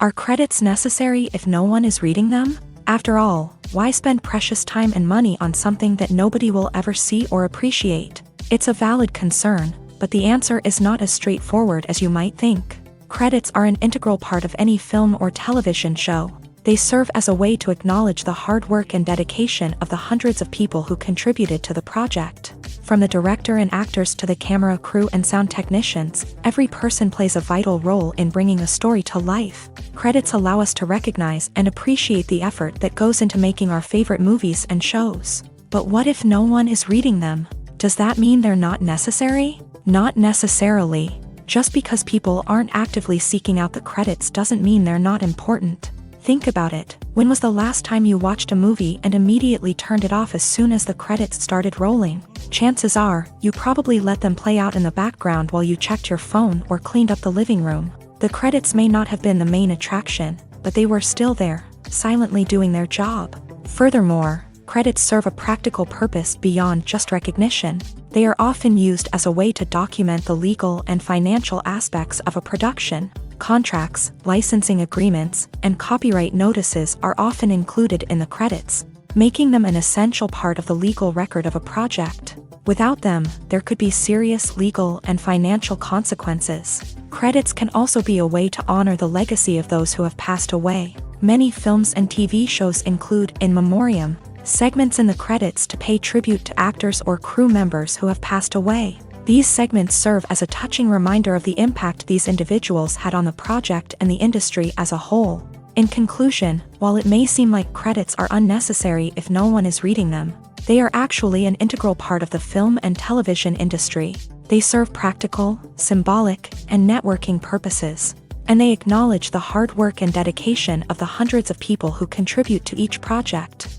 Are credits necessary if no one is reading them? After all, why spend precious time and money on something that nobody will ever see or appreciate? It's a valid concern, but the answer is not as straightforward as you might think. Credits are an integral part of any film or television show. They serve as a way to acknowledge the hard work and dedication of the hundreds of people who contributed to the project. From the director and actors to the camera crew and sound technicians, every person plays a vital role in bringing a story to life. Credits allow us to recognize and appreciate the effort that goes into making our favorite movies and shows. But what if no one is reading them? Does that mean they're not necessary? Not necessarily. Just because people aren't actively seeking out the credits doesn't mean they're not important. Think about it. When was the last time you watched a movie and immediately turned it off as soon as the credits started rolling? Chances are, you probably let them play out in the background while you checked your phone or cleaned up the living room. The credits may not have been the main attraction, but they were still there, silently doing their job. Furthermore, credits serve a practical purpose beyond just recognition. They are often used as a way to document the legal and financial aspects of a production. Contracts, licensing agreements, and copyright notices are often included in the credits, making them an essential part of the legal record of a project. Without them, there could be serious legal and financial consequences. Credits can also be a way to honor the legacy of those who have passed away. Many films and TV shows include in memoriam segments in the credits to pay tribute to actors or crew members who have passed away. These segments serve as a touching reminder of the impact these individuals had on the project and the industry as a whole. In conclusion, while it may seem like credits are unnecessary if no one is reading them, they are actually an integral part of the film and television industry. They serve practical, symbolic, and networking purposes, and they acknowledge the hard work and dedication of the hundreds of people who contribute to each project.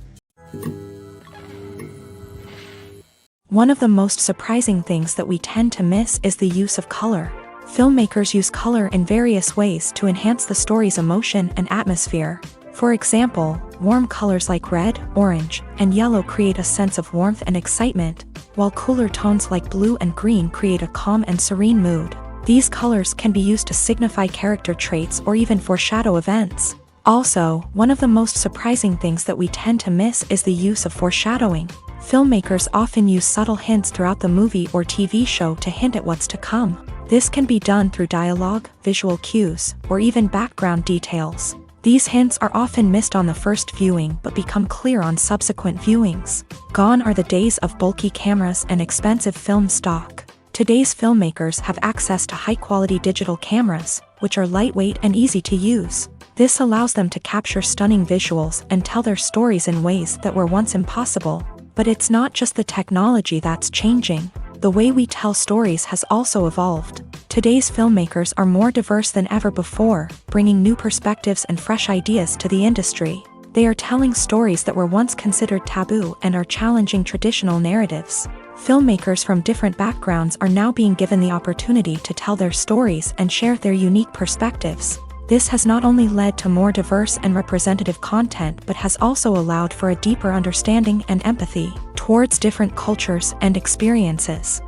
One of the most surprising things that we tend to miss is the use of color. Filmmakers use color in various ways to enhance the story's emotion and atmosphere. For example, warm colors like red, orange, and yellow create a sense of warmth and excitement, while cooler tones like blue and green create a calm and serene mood. These colors can be used to signify character traits or even foreshadow events. Also, one of the most surprising things that we tend to miss is the use of foreshadowing. Filmmakers often use subtle hints throughout the movie or TV show to hint at what's to come. This can be done through dialogue, visual cues, or even background details. These hints are often missed on the first viewing but become clear on subsequent viewings. Gone are the days of bulky cameras and expensive film stock. Today's filmmakers have access to high-quality digital cameras, which are lightweight and easy to use. This allows them to capture stunning visuals and tell their stories in ways that were once impossible. But it's not just the technology that's changing. The way we tell stories has also evolved. Today's filmmakers are more diverse than ever before, bringing new perspectives and fresh ideas to the industry. They are telling stories that were once considered taboo and are challenging traditional narratives. Filmmakers from different backgrounds are now being given the opportunity to tell their stories and share their unique perspectives. This has not only led to more diverse and representative content but has also allowed for a deeper understanding and empathy towards different cultures and experiences.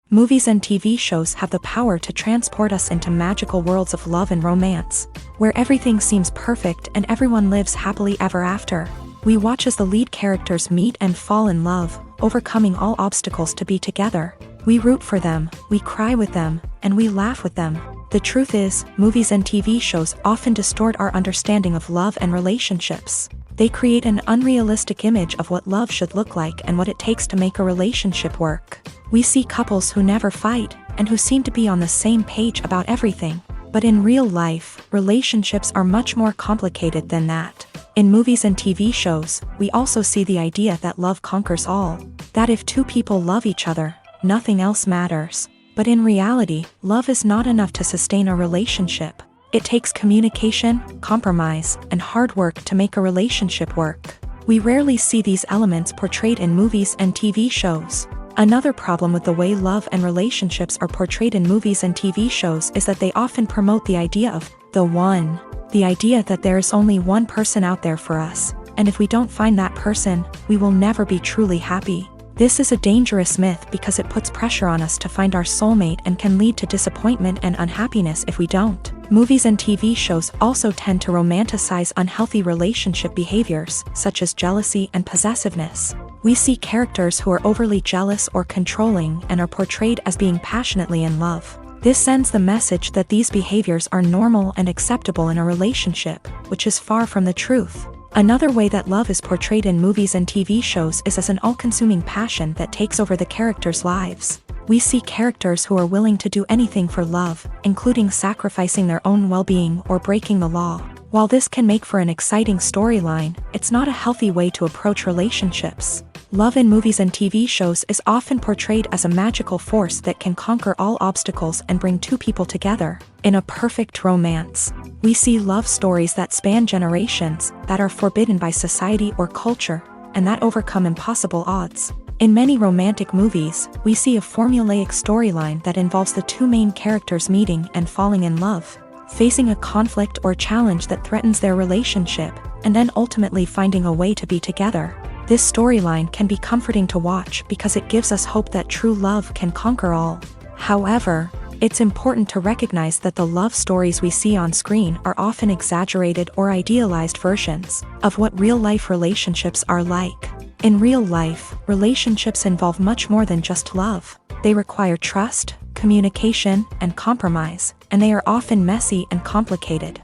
Movies and TV shows have the power to transport us into magical worlds of love and romance, where everything seems perfect and everyone lives happily ever after. We watch as the lead characters meet and fall in love, overcoming all obstacles to be together. We root for them, we cry with them, and we laugh with them. The truth is, movies and TV shows often distort our understanding of love and relationships. They create an unrealistic image of what love should look like and what it takes to make a relationship work. We see couples who never fight, and who seem to be on the same page about everything. But in real life, relationships are much more complicated than that. In movies and TV shows, we also see the idea that love conquers all. That if two people love each other, nothing else matters. But in reality, love is not enough to sustain a relationship. It takes communication, compromise, and hard work to make a relationship work. We rarely see these elements portrayed in movies and TV shows. Another problem with the way love and relationships are portrayed in movies and TV shows is that they often promote the idea of the one. The idea that there is only one person out there for us, and if we don't find that person, we will never be truly happy. This is a dangerous myth because it puts pressure on us to find our soulmate and can lead to disappointment and unhappiness if we don't. Movies and TV shows also tend to romanticize unhealthy relationship behaviors, such as jealousy and possessiveness. We see characters who are overly jealous or controlling and are portrayed as being passionately in love. This sends the message that these behaviors are normal and acceptable in a relationship, which is far from the truth. Another way that love is portrayed in movies and TV shows is as an all-consuming passion that takes over the characters' lives. We see characters who are willing to do anything for love, including sacrificing their own well-being or breaking the law. While this can make for an exciting storyline, it's not a healthy way to approach relationships. Love in movies and TV shows is often portrayed as a magical force that can conquer all obstacles and bring two people together. In a perfect romance, we see love stories that span generations, that are forbidden by society or culture, and that overcome impossible odds. In many romantic movies, we see a formulaic storyline that involves the two main characters meeting and falling in love, facing a conflict or challenge that threatens their relationship, and then ultimately finding a way to be together. This storyline can be comforting to watch because it gives us hope that true love can conquer all. However, it's important to recognize that the love stories we see on screen are often exaggerated or idealized versions of what real-life relationships are like. In real life, relationships involve much more than just love. They require trust, communication, and compromise, and they are often messy and complicated.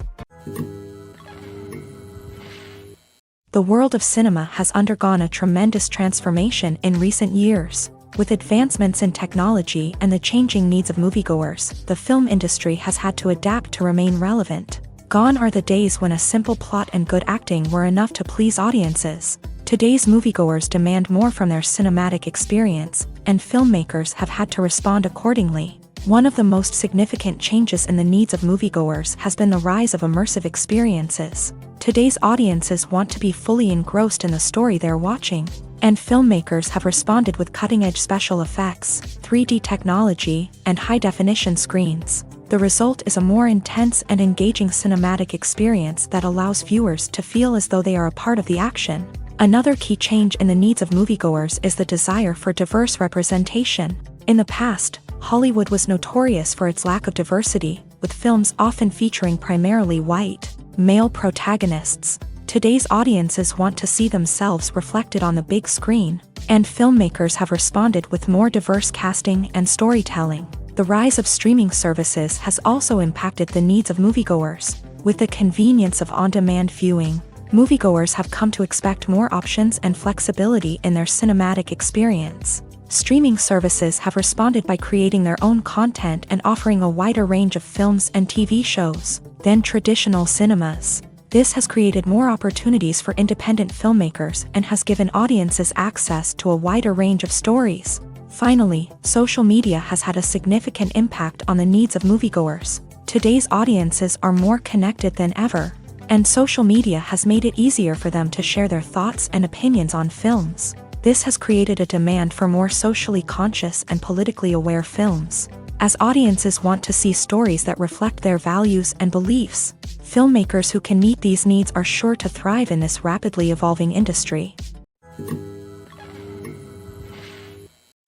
The world of cinema has undergone a tremendous transformation in recent years. With advancements in technology and the changing needs of moviegoers, the film industry has had to adapt to remain relevant. Gone are the days when a simple plot and good acting were enough to please audiences. Today's moviegoers demand more from their cinematic experience, and filmmakers have had to respond accordingly. One of the most significant changes in the needs of moviegoers has been the rise of immersive experiences. Today's audiences want to be fully engrossed in the story they're watching, and filmmakers have responded with cutting-edge special effects, 3D technology, and high-definition screens. The result is a more intense and engaging cinematic experience that allows viewers to feel as though they are a part of the action. Another key change in the needs of moviegoers is the desire for diverse representation. In the past, Hollywood was notorious for its lack of diversity, with films often featuring primarily white, male protagonists. Today's audiences want to see themselves reflected on the big screen, and filmmakers have responded with more diverse casting and storytelling. The rise of streaming services has also impacted the needs of moviegoers. With the convenience of on-demand viewing, moviegoers have come to expect more options and flexibility in their cinematic experience. Streaming services have responded by creating their own content and offering a wider range of films and TV shows than traditional cinemas. This has created more opportunities for independent filmmakers and has given audiences access to a wider range of stories. Finally, social media has had a significant impact on the needs of moviegoers. Today's audiences are more connected than ever, and social media has made it easier for them to share their thoughts and opinions on films. This has created a demand for more socially conscious and politically aware films. As audiences want to see stories that reflect their values and beliefs, filmmakers who can meet these needs are sure to thrive in this rapidly evolving industry.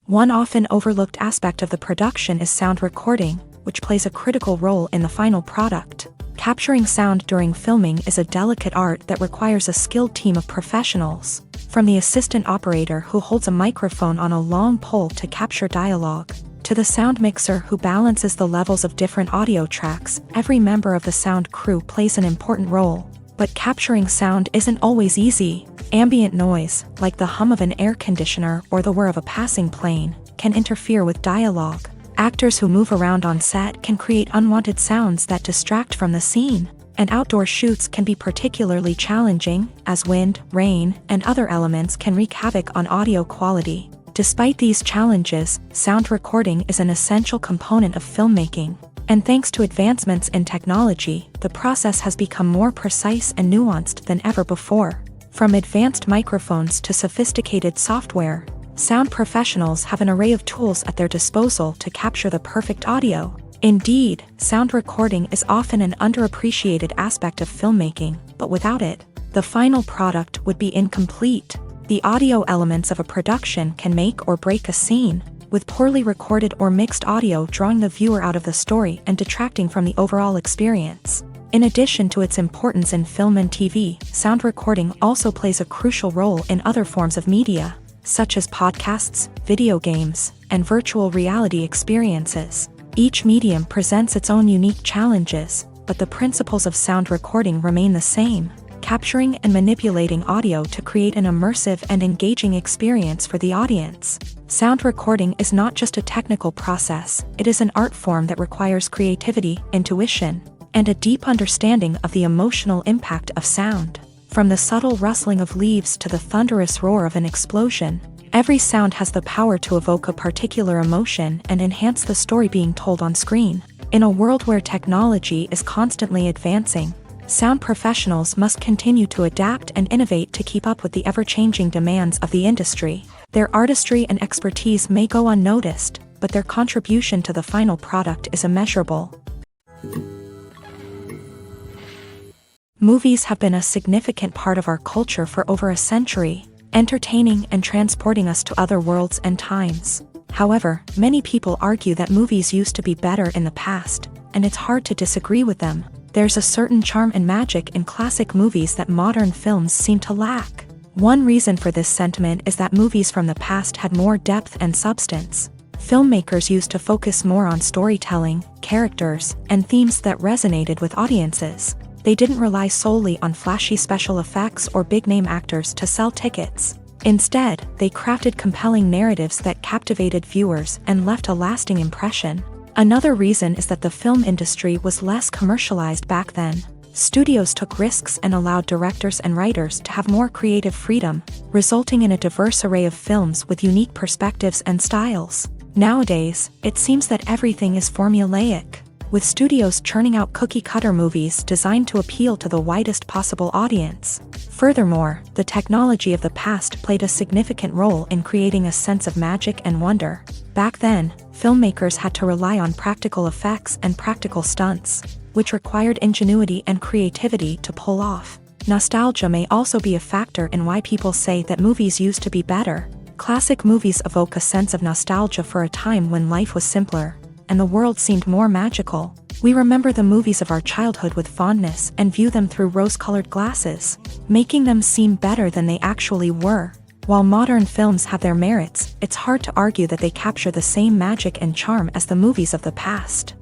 One often overlooked aspect of the production is sound recording, which plays a critical role in the final product. Capturing sound during filming is a delicate art that requires a skilled team of professionals. From the assistant operator who holds a microphone on a long pole to capture dialogue, to the sound mixer who balances the levels of different audio tracks, every member of the sound crew plays an important role. But capturing sound isn't always easy. Ambient noise, like the hum of an air conditioner or the whir of a passing plane, can interfere with dialogue. Actors who move around on set can create unwanted sounds that distract from the scene. And outdoor shoots can be particularly challenging, as wind, rain, and other elements can wreak havoc on audio quality. Despite these challenges, sound recording is an essential component of filmmaking. And thanks to advancements in technology, the process has become more precise and nuanced than ever before. From advanced microphones to sophisticated software, sound professionals have an array of tools at their disposal to capture the perfect audio. Indeed, sound recording is often an underappreciated aspect of filmmaking, but without it, the final product would be incomplete. The audio elements of a production can make or break a scene, with poorly recorded or mixed audio drawing the viewer out of the story and detracting from the overall experience. In addition to its importance in film and TV, sound recording also plays a crucial role in other forms of media, such as podcasts, video games, and virtual reality experiences. Each medium presents its own unique challenges, but the principles of sound recording remain the same: capturing and manipulating audio to create an immersive and engaging experience for the audience. Sound recording is not just a technical process, it is an art form that requires creativity, intuition, and a deep understanding of the emotional impact of sound. From the subtle rustling of leaves to the thunderous roar of an explosion, every sound has the power to evoke a particular emotion and enhance the story being told on screen. In a world where technology is constantly advancing, sound professionals must continue to adapt and innovate to keep up with the ever-changing demands of the industry. Their artistry and expertise may go unnoticed, but their contribution to the final product is immeasurable. Movies have been a significant part of our culture for over a century, entertaining and transporting us to other worlds and times. However, many people argue that movies used to be better in the past, and it's hard to disagree with them. There's a certain charm and magic in classic movies that modern films seem to lack. One reason for this sentiment is that movies from the past had more depth and substance. Filmmakers used to focus more on storytelling, characters, and themes that resonated with audiences. They didn't rely solely on flashy special effects or big-name actors to sell tickets. Instead, they crafted compelling narratives that captivated viewers and left a lasting impression. Another reason is that the film industry was less commercialized back then. Studios took risks and allowed directors and writers to have more creative freedom, resulting in a diverse array of films with unique perspectives and styles. Nowadays, it seems that everything is formulaic, with studios churning out cookie-cutter movies designed to appeal to the widest possible audience. Furthermore, the technology of the past played a significant role in creating a sense of magic and wonder. Back then, filmmakers had to rely on practical effects and practical stunts, which required ingenuity and creativity to pull off. Nostalgia may also be a factor in why people say that movies used to be better. Classic movies evoke a sense of nostalgia for a time when life was simpler, and the world seemed more magical. We remember the movies of our childhood with fondness and view them through rose-colored glasses, making them seem better than they actually were. While modern films have their merits, it's hard to argue that they capture the same magic and charm as the movies of the past.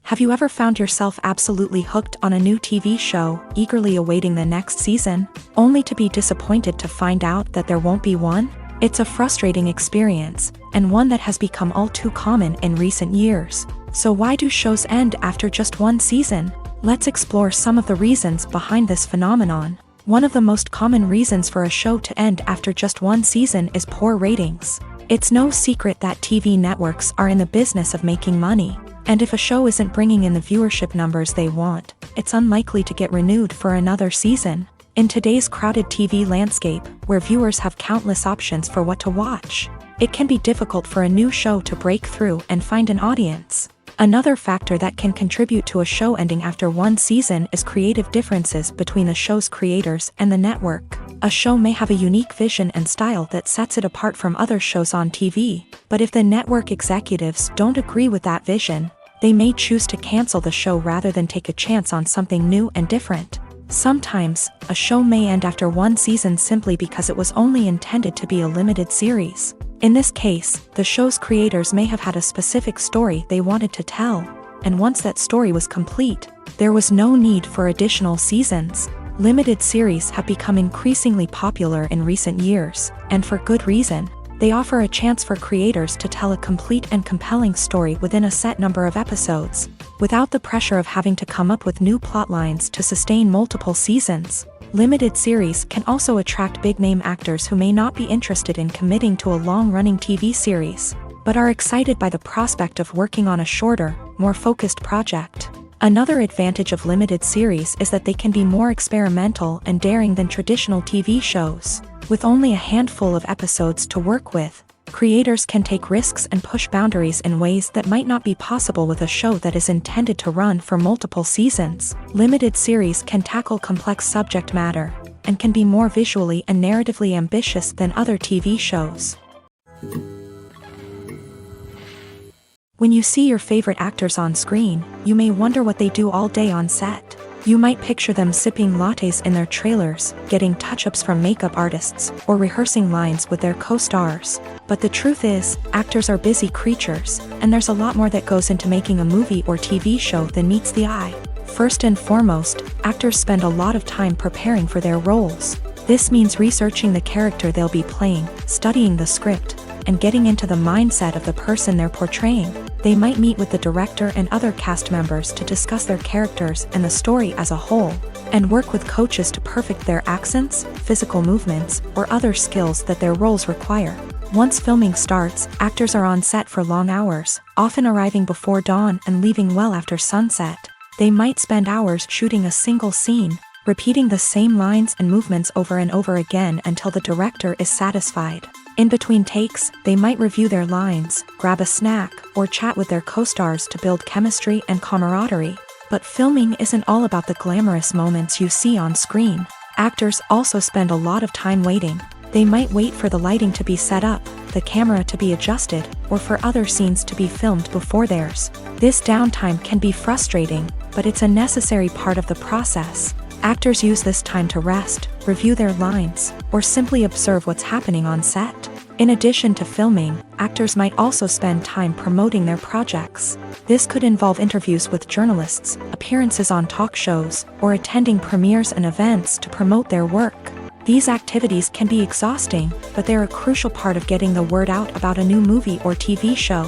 Have you ever found yourself absolutely hooked on a new TV show, eagerly awaiting the next season, only to be disappointed to find out that there won't be one? It's a frustrating experience, and one that has become all too common in recent years. So why do shows end after just one season? Let's explore some of the reasons behind this phenomenon. One of the most common reasons for a show to end after just one season is poor ratings. It's no secret that TV networks are in the business of making money, and if a show isn't bringing in the viewership numbers they want, it's unlikely to get renewed for another season. In today's crowded TV landscape, where viewers have countless options for what to watch, it can be difficult for a new show to break through and find an audience. Another factor that can contribute to a show ending after one season is creative differences between the show's creators and the network. A show may have a unique vision and style that sets it apart from other shows on TV, but if the network executives don't agree with that vision, they may choose to cancel the show rather than take a chance on something new and different. Sometimes, a show may end after one season simply because it was only intended to be a limited series. In this case, the show's creators may have had a specific story they wanted to tell, and once that story was complete, there was no need for additional seasons. Limited series have become increasingly popular in recent years, and for good reason. They offer a chance for creators to tell a complete and compelling story within a set number of episodes, without the pressure of having to come up with new plotlines to sustain multiple seasons. Limited series can also attract big-name actors who may not be interested in committing to a long-running TV series, but are excited by the prospect of working on a shorter, more focused project. Another advantage of limited series is that they can be more experimental and daring than traditional TV shows. With only a handful of episodes to work with, creators can take risks and push boundaries in ways that might not be possible with a show that is intended to run for multiple seasons. Limited series can tackle complex subject matter, and can be more visually and narratively ambitious than other TV shows. When you see your favorite actors on screen, you may wonder what they do all day on set. You might picture them sipping lattes in their trailers, getting touch-ups from makeup artists, or rehearsing lines with their co-stars. But the truth is, actors are busy creatures, and there's a lot more that goes into making a movie or TV show than meets the eye. First and foremost, actors spend a lot of time preparing for their roles. This means researching the character they'll be playing, studying the script, and getting into the mindset of the person they're portraying. They might meet with the director and other cast members to discuss their characters and the story as a whole, and work with coaches to perfect their accents, physical movements, or other skills that their roles require. Once filming starts, actors are on set for long hours, often arriving before dawn and leaving well after sunset. They might spend hours shooting a single scene, repeating the same lines and movements over and over again until the director is satisfied. In between takes, they might review their lines, grab a snack, or chat with their co-stars to build chemistry and camaraderie. But filming isn't all about the glamorous moments you see on screen. Actors also spend a lot of time waiting. They might wait for the lighting to be set up, the camera to be adjusted, or for other scenes to be filmed before theirs. This downtime can be frustrating, but it's a necessary part of the process. Actors use this time to rest, review their lines, or simply observe what's happening on set. In addition to filming, actors might also spend time promoting their projects. This could involve interviews with journalists, appearances on talk shows, or attending premieres and events to promote their work. These activities can be exhausting, but they're a crucial part of getting the word out about a new movie or TV show.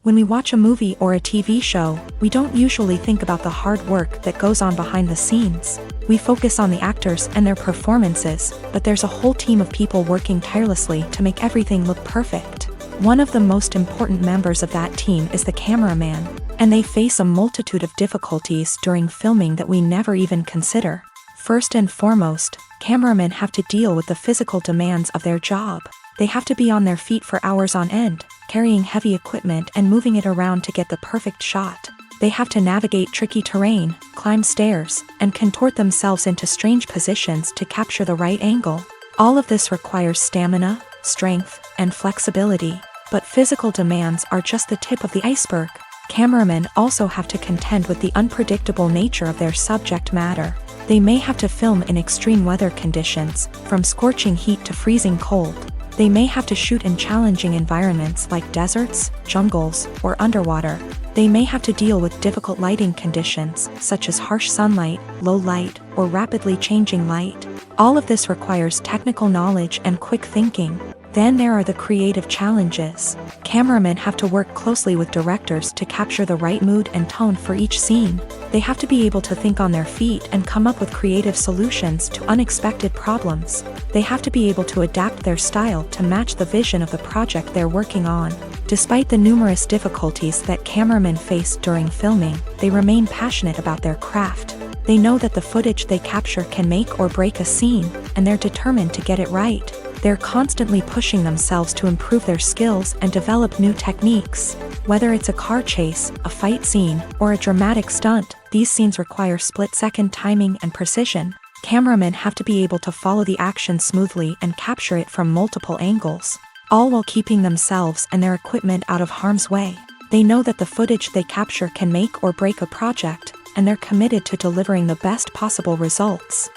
When we watch a movie or a TV show, we don't usually think about the hard work that goes on behind the scenes. We focus on the actors and their performances, but there's a whole team of people working tirelessly to make everything look perfect. One of the most important members of that team is the cameraman, and they face a multitude of difficulties during filming that we never even consider. First and foremost, cameramen have to deal with the physical demands of their job. They have to be on their feet for hours on end, carrying heavy equipment and moving it around to get the perfect shot. They have to navigate tricky terrain, climb stairs, and contort themselves into strange positions to capture the right angle. All of this requires stamina, strength, and flexibility. But physical demands are just the tip of the iceberg. Cameramen also have to contend with the unpredictable nature of their subject matter. They may have to film in extreme weather conditions, from scorching heat to freezing cold. They may have to shoot in challenging environments like deserts, jungles, or underwater. They may have to deal with difficult lighting conditions, such as harsh sunlight, low light, or rapidly changing light. All of this requires technical knowledge and quick thinking. Then there are the creative challenges. Cameramen have to work closely with directors to capture the right mood and tone for each scene. They have to be able to think on their feet and come up with creative solutions to unexpected problems. They have to be able to adapt their style to match the vision of the project they're working on. Despite the numerous difficulties that cameramen face during filming, they remain passionate about their craft. They know that the footage they capture can make or break a scene, and they're determined to get it right. They're constantly pushing themselves to improve their skills and develop new techniques. Whether it's a car chase, a fight scene, or a dramatic stunt, these scenes require split-second timing and precision. Cameramen have to be able to follow the action smoothly and capture it from multiple angles, all while keeping themselves and their equipment out of harm's way. They know that the footage they capture can make or break a project, and they're committed to delivering the best possible results.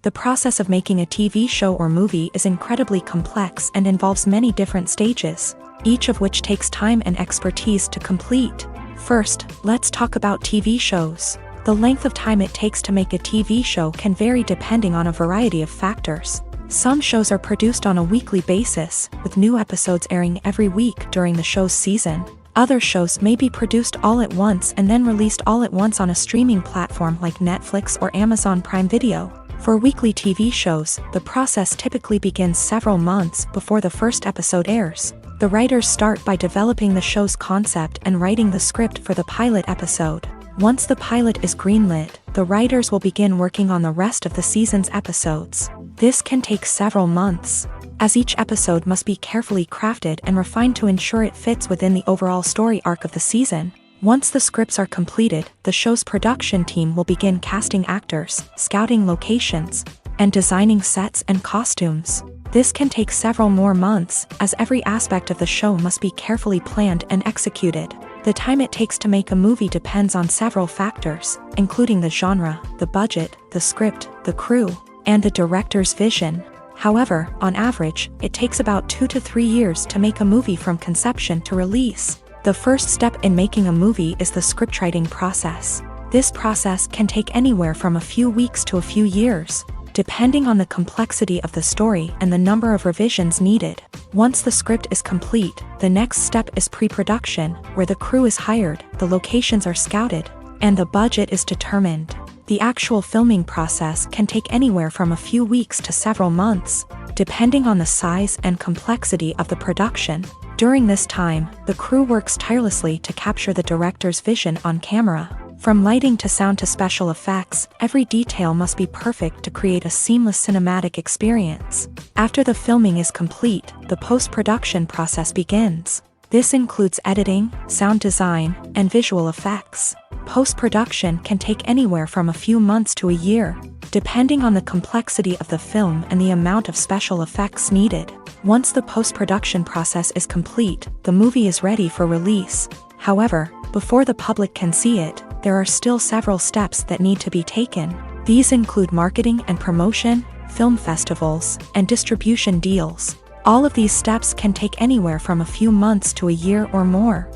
The process of making a TV show or movie is incredibly complex and involves many different stages, each of which takes time and expertise to complete. First, let's talk about TV shows. The length of time it takes to make a TV show can vary depending on a variety of factors. Some shows are produced on a weekly basis, with new episodes airing every week during the show's season. Other shows may be produced all at once and then released all at once on a streaming platform like Netflix or Amazon Prime Video. For weekly TV shows, the process typically begins several months before the first episode airs. The writers start by developing the show's concept and writing the script for the pilot episode. Once the pilot is greenlit, the writers will begin working on the rest of the season's episodes. This can take several months, as each episode must be carefully crafted and refined to ensure it fits within the overall story arc of the season. Once the scripts are completed, the show's production team will begin casting actors, scouting locations, and designing sets and costumes. This can take several more months, as every aspect of the show must be carefully planned and executed. The time it takes to make a movie depends on several factors, including the genre, the budget, the script, the crew, and the director's vision. However, on average, it takes about 2 to 3 years to make a movie from conception to release. The first step in making a movie is the scriptwriting process. This process can take anywhere from a few weeks to a few years, depending on the complexity of the story and the number of revisions needed. Once the script is complete, the next step is pre-production, where the crew is hired, the locations are scouted, and the budget is determined. The actual filming process can take anywhere from a few weeks to several months, depending on the size and complexity of the production. During this time, the crew works tirelessly to capture the director's vision on camera. From lighting to sound to special effects, every detail must be perfect to create a seamless cinematic experience. After the filming is complete, the post-production process begins. This includes editing, sound design, and visual effects. Post-production can take anywhere from a few months to a year, depending on the complexity of the film and the amount of special effects needed. Once the post-production process is complete, the movie is ready for release. However, before the public can see it, there are still several steps that need to be taken. These include marketing and promotion, film festivals, and distribution deals. All of these steps can take anywhere from a few months to a year or more.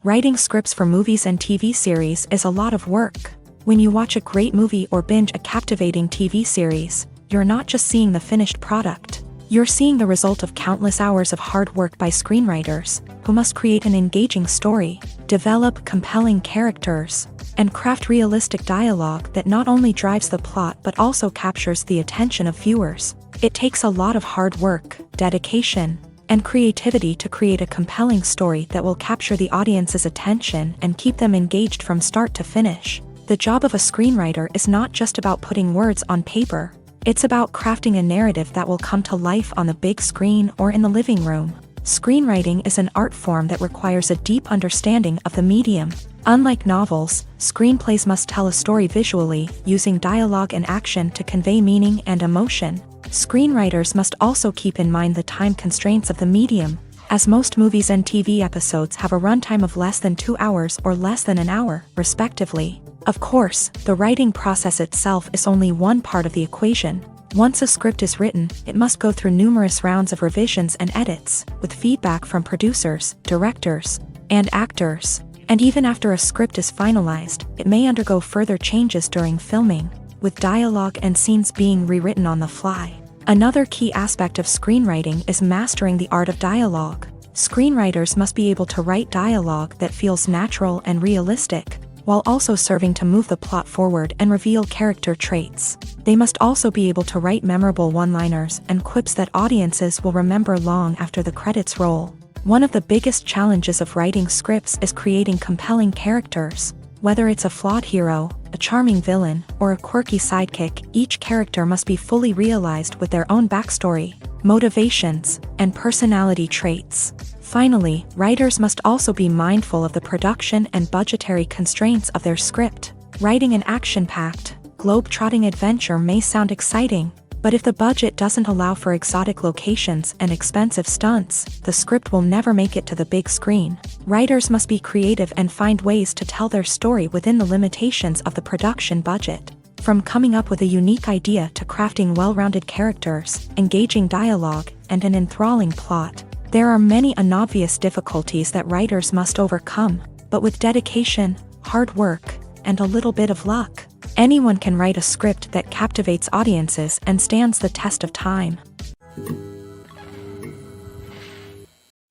Writing scripts for movies and TV series is a lot of work. When you watch a great movie or binge a captivating TV series, you're not just seeing the finished product. You're seeing the result of countless hours of hard work by screenwriters, who must create an engaging story, develop compelling characters, and craft realistic dialogue that not only drives the plot but also captures the attention of viewers. It takes a lot of hard work, dedication, and creativity to create a compelling story that will capture the audience's attention and keep them engaged from start to finish. The job of a screenwriter is not just about putting words on paper. It's about crafting a narrative that will come to life on the big screen or in the living room. Screenwriting is an art form that requires a deep understanding of the medium. Unlike novels, screenplays must tell a story visually, using dialogue and action to convey meaning and emotion. Screenwriters must also keep in mind the time constraints of the medium, as most movies and TV episodes have a runtime of less than 2 hours or less than an hour, respectively. Of course, the writing process itself is only one part of the equation. Once a script is written, it must go through numerous rounds of revisions and edits, with feedback from producers, directors, and actors. And even after a script is finalized, it may undergo further changes during filming, with dialogue and scenes being rewritten on the fly. Another key aspect of screenwriting is mastering the art of dialogue. Screenwriters must be able to write dialogue that feels natural and realistic, while also serving to move the plot forward and reveal character traits. They must also be able to write memorable one-liners and quips that audiences will remember long after the credits roll. One of the biggest challenges of writing scripts is creating compelling characters. Whether it's a flawed hero, a charming villain, or a quirky sidekick, each character must be fully realized with their own backstory, motivations, and personality traits. Finally, writers must also be mindful of the production and budgetary constraints of their script. Writing an action-packed, globe-trotting adventure may sound exciting, But if the budget doesn't allow for exotic locations and expensive stunts, the script will never make it to the big screen. Writers must be creative and find ways to tell their story within the limitations of the production budget. From coming up with a unique idea to crafting well-rounded characters, engaging dialogue, and an enthralling plot, there are many unobvious difficulties that writers must overcome, but with dedication, hard work, and a little bit of luck, anyone can write a script that captivates audiences and stands the test of time.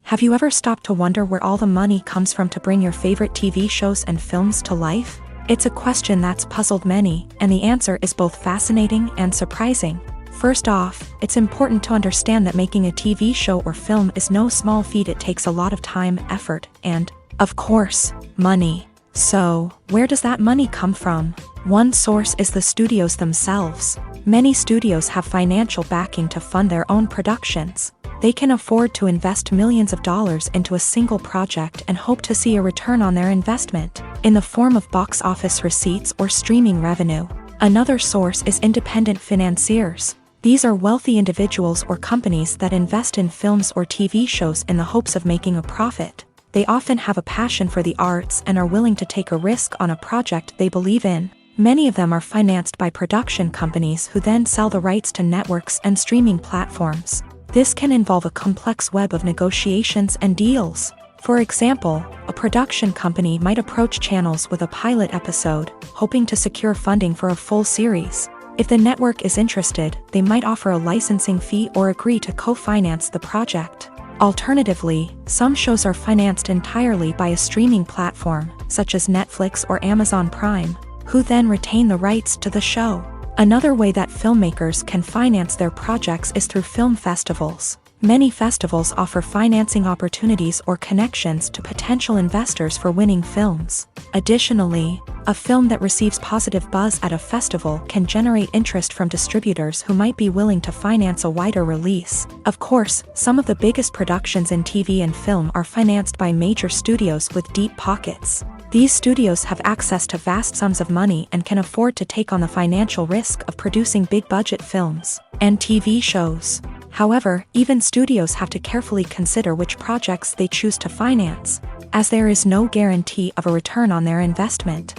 Have you ever stopped to wonder where all the money comes from to bring your favorite TV shows and films to life? It's a question that's puzzled many, and the answer is both fascinating and surprising. First off, it's important to understand that making a TV show or film is no small feat. It takes a lot of time, effort, and, of course, money. So, where does that money come from? One source is the studios themselves. Many studios have financial backing to fund their own productions. They can afford to invest millions of dollars into a single project and hope to see a return on their investment, in the form of box office receipts or streaming revenue. Another source is independent financiers. These are wealthy individuals or companies that invest in films or TV shows in the hopes of making a profit. They often have a passion for the arts and are willing to take a risk on a project they believe in. Many of them are financed by production companies who then sell the rights to networks and streaming platforms. This can involve a complex web of negotiations and deals. For example, a production company might approach channels with a pilot episode, hoping to secure funding for a full series. If the network is interested, they might offer a licensing fee or agree to co-finance the project. Alternatively, some shows are financed entirely by a streaming platform, such as Netflix or Amazon Prime, who then retain the rights to the show. Another way that filmmakers can finance their projects is through film festivals. Many festivals offer financing opportunities or connections to potential investors for winning films. Additionally, a film that receives positive buzz at a festival can generate interest from distributors who might be willing to finance a wider release. Of course, some of the biggest productions in TV and film are financed by major studios with deep pockets. These studios have access to vast sums of money and can afford to take on the financial risk of producing big-budget films and TV shows. However, even studios have to carefully consider which projects they choose to finance, as there is no guarantee of a return on their investment.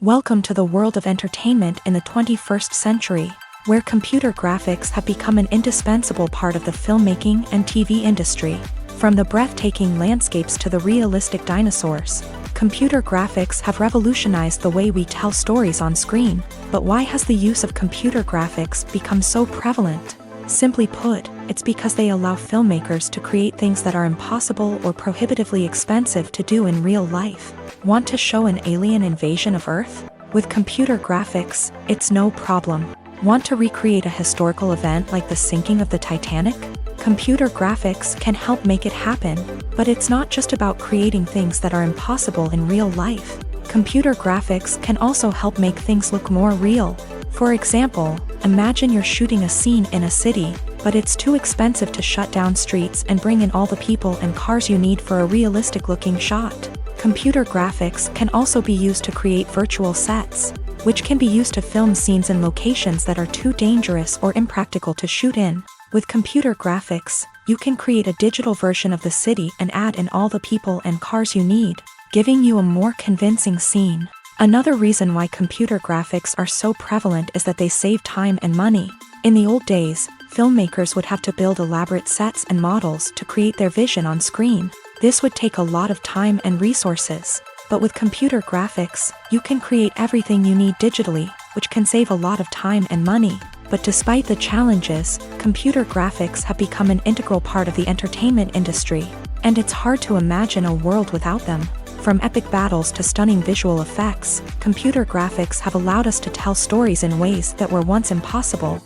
Welcome to the world of entertainment in the 21st century, where computer graphics have become an indispensable part of the filmmaking and TV industry. From the breathtaking landscapes to the realistic dinosaurs, computer graphics have revolutionized the way we tell stories on screen. But why has the use of computer graphics become so prevalent? Simply put, it's because they allow filmmakers to create things that are impossible or prohibitively expensive to do in real life. Want to show an alien invasion of Earth? With computer graphics, it's no problem. Want to recreate a historical event like the sinking of the Titanic? Computer graphics can help make it happen, but it's not just about creating things that are impossible in real life. Computer graphics can also help make things look more real. For example, imagine you're shooting a scene in a city, but it's too expensive to shut down streets and bring in all the people and cars you need for a realistic-looking shot. Computer graphics can also be used to create virtual sets, which can be used to film scenes in locations that are too dangerous or impractical to shoot in. With computer graphics, you can create a digital version of the city and add in all the people and cars you need, giving you a more convincing scene. Another reason why computer graphics are so prevalent is that they save time and money. In the old days, filmmakers would have to build elaborate sets and models to create their vision on screen. This would take a lot of time and resources. But with computer graphics, you can create everything you need digitally, which can save a lot of time and money. But despite the challenges, computer graphics have become an integral part of the entertainment industry, and it's hard to imagine a world without them. From epic battles to stunning visual effects, computer graphics have allowed us to tell stories in ways that were once impossible.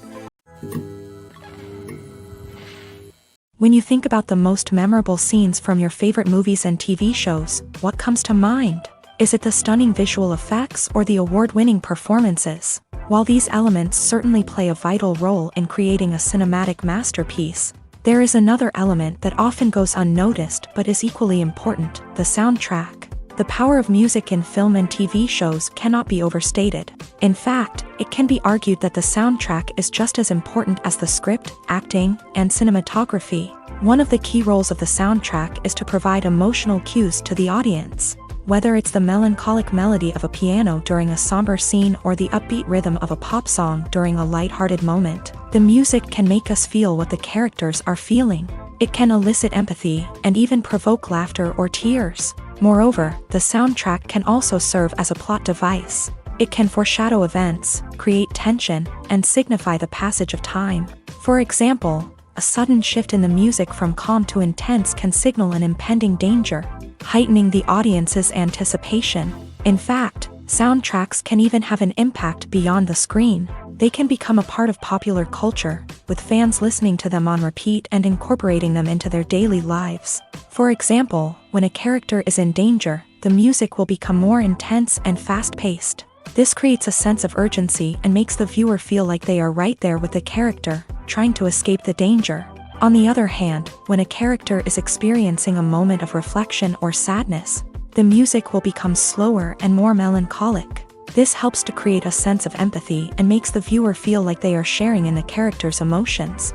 When you think about the most memorable scenes from your favorite movies and TV shows, what comes to mind? Is it the stunning visual effects or the award-winning performances? While these elements certainly play a vital role in creating a cinematic masterpiece, there is another element that often goes unnoticed but is equally important: the soundtrack. The power of music in film and TV shows cannot be overstated. In fact, it can be argued that the soundtrack is just as important as the script, acting, and cinematography. One of the key roles of the soundtrack is to provide emotional cues to the audience. Whether it's the melancholic melody of a piano during a somber scene or the upbeat rhythm of a pop song during a lighthearted moment, the music can make us feel what the characters are feeling. It can elicit empathy and even provoke laughter or tears. Moreover, the soundtrack can also serve as a plot device. It can foreshadow events, create tension, and signify the passage of time. For example, a sudden shift in the music from calm to intense can signal an impending danger, heightening the audience's anticipation. In fact, soundtracks can even have an impact beyond the screen. They can become a part of popular culture, with fans listening to them on repeat and incorporating them into their daily lives. For example, when a character is in danger, the music will become more intense and fast-paced. This creates a sense of urgency and makes the viewer feel like they are right there with the character, trying to escape the danger. On the other hand, when a character is experiencing a moment of reflection or sadness, the music will become slower and more melancholic. This helps to create a sense of empathy and makes the viewer feel like they are sharing in the character's emotions.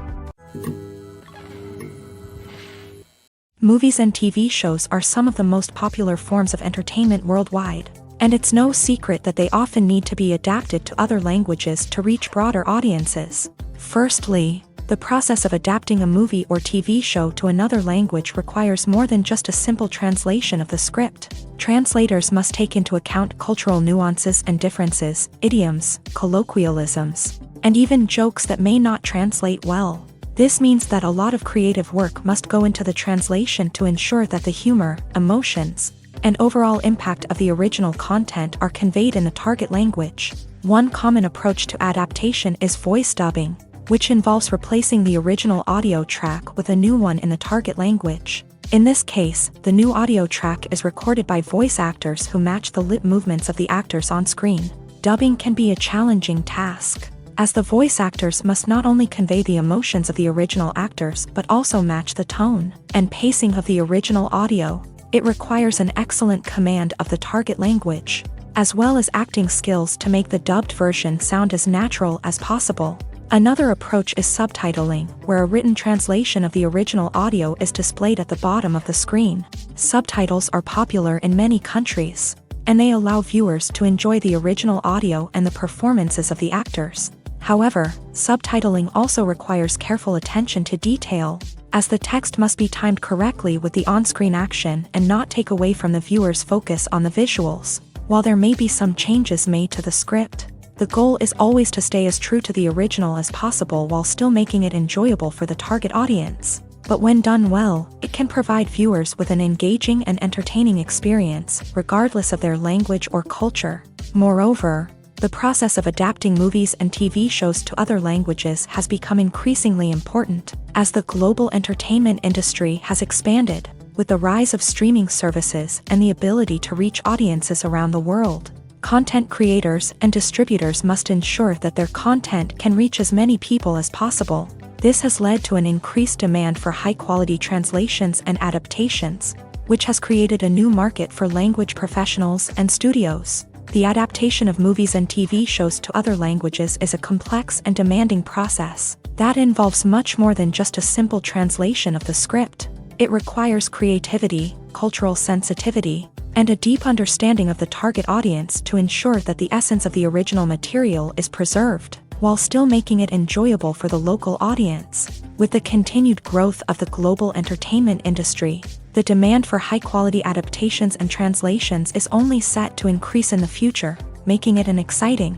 Movies and TV shows are some of the most popular forms of entertainment worldwide, and it's no secret that they often need to be adapted to other languages to reach broader audiences. Firstly, the process of adapting a movie or TV show to another language requires more than just a simple translation of the script. Translators must take into account cultural nuances and differences, idioms, colloquialisms, and even jokes that may not translate well. This means that a lot of creative work must go into the translation to ensure that the humor, emotions, and overall impact of the original content are conveyed in the target language. One common approach to adaptation is voice dubbing, which involves replacing the original audio track with a new one in the target language. In this case, the new audio track is recorded by voice actors who match the lip movements of the actors on screen. Dubbing can be a challenging task, as the voice actors must not only convey the emotions of the original actors but also match the tone and pacing of the original audio. It requires an excellent command of the target language, as well as acting skills to make the dubbed version sound as natural as possible. Another approach is subtitling, where a written translation of the original audio is displayed at the bottom of the screen. Subtitles are popular in many countries, and they allow viewers to enjoy the original audio and the performances of the actors. However, subtitling also requires careful attention to detail, as the text must be timed correctly with the on-screen action and not take away from the viewer's focus on the visuals. While there may be some changes made to the script, the goal is always to stay as true to the original as possible while still making it enjoyable for the target audience. But when done well, it can provide viewers with an engaging and entertaining experience, regardless of their language or culture. Moreover, the process of adapting movies and TV shows to other languages has become increasingly important, as the global entertainment industry has expanded, with the rise of streaming services and the ability to reach audiences around the world. Content creators and distributors must ensure that their content can reach as many people as possible. This has led to an increased demand for high-quality translations and adaptations, which has created a new market for language professionals and studios. The adaptation of movies and TV shows to other languages is a complex and demanding process that involves much more than just a simple translation of the script. It requires creativity, cultural sensitivity, and a deep understanding of the target audience to ensure that the essence of the original material is preserved, while still making it enjoyable for the local audience. With the continued growth of the global entertainment industry, the demand for high-quality adaptations and translations is only set to increase in the future, making it an exciting.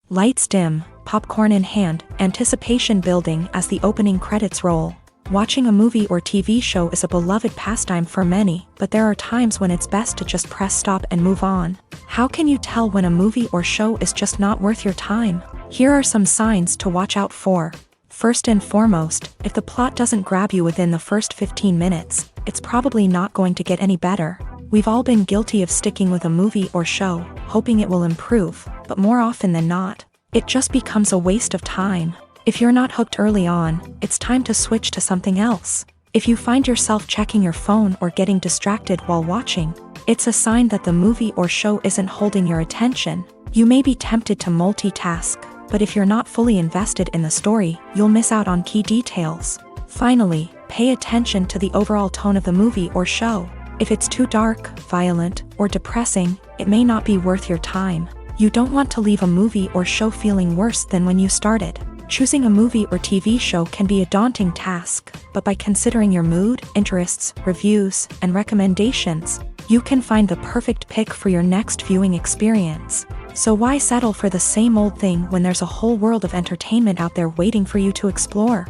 Lights dim, popcorn in hand, anticipation building as the opening credits roll. Watching a movie or TV show is a beloved pastime for many, but there are times when it's best to just press stop and move on. How can you tell when a movie or show is just not worth your time? Here are some signs to watch out for. First and foremost, if the plot doesn't grab you within the first 15 minutes, it's probably not going to get any better. We've all been guilty of sticking with a movie or show, hoping it will improve, but more often than not, it just becomes a waste of time. If you're not hooked early on, it's time to switch to something else. If you find yourself checking your phone or getting distracted while watching, It's a sign that the movie or show isn't holding your attention. You may be tempted to multitask, but if you're not fully invested in the story, you'll miss out on key details. Finally, pay attention to the overall tone of the movie or show. If it's too dark, violent, or depressing, it may not be worth your time. You don't want to leave a movie or show feeling worse than when you started. Choosing a movie or TV show can be a daunting task, but by considering your mood, interests, reviews, and recommendations, you can find the perfect pick for your next viewing experience. So why settle for the same old thing when there's a whole world of entertainment out there waiting for you to explore?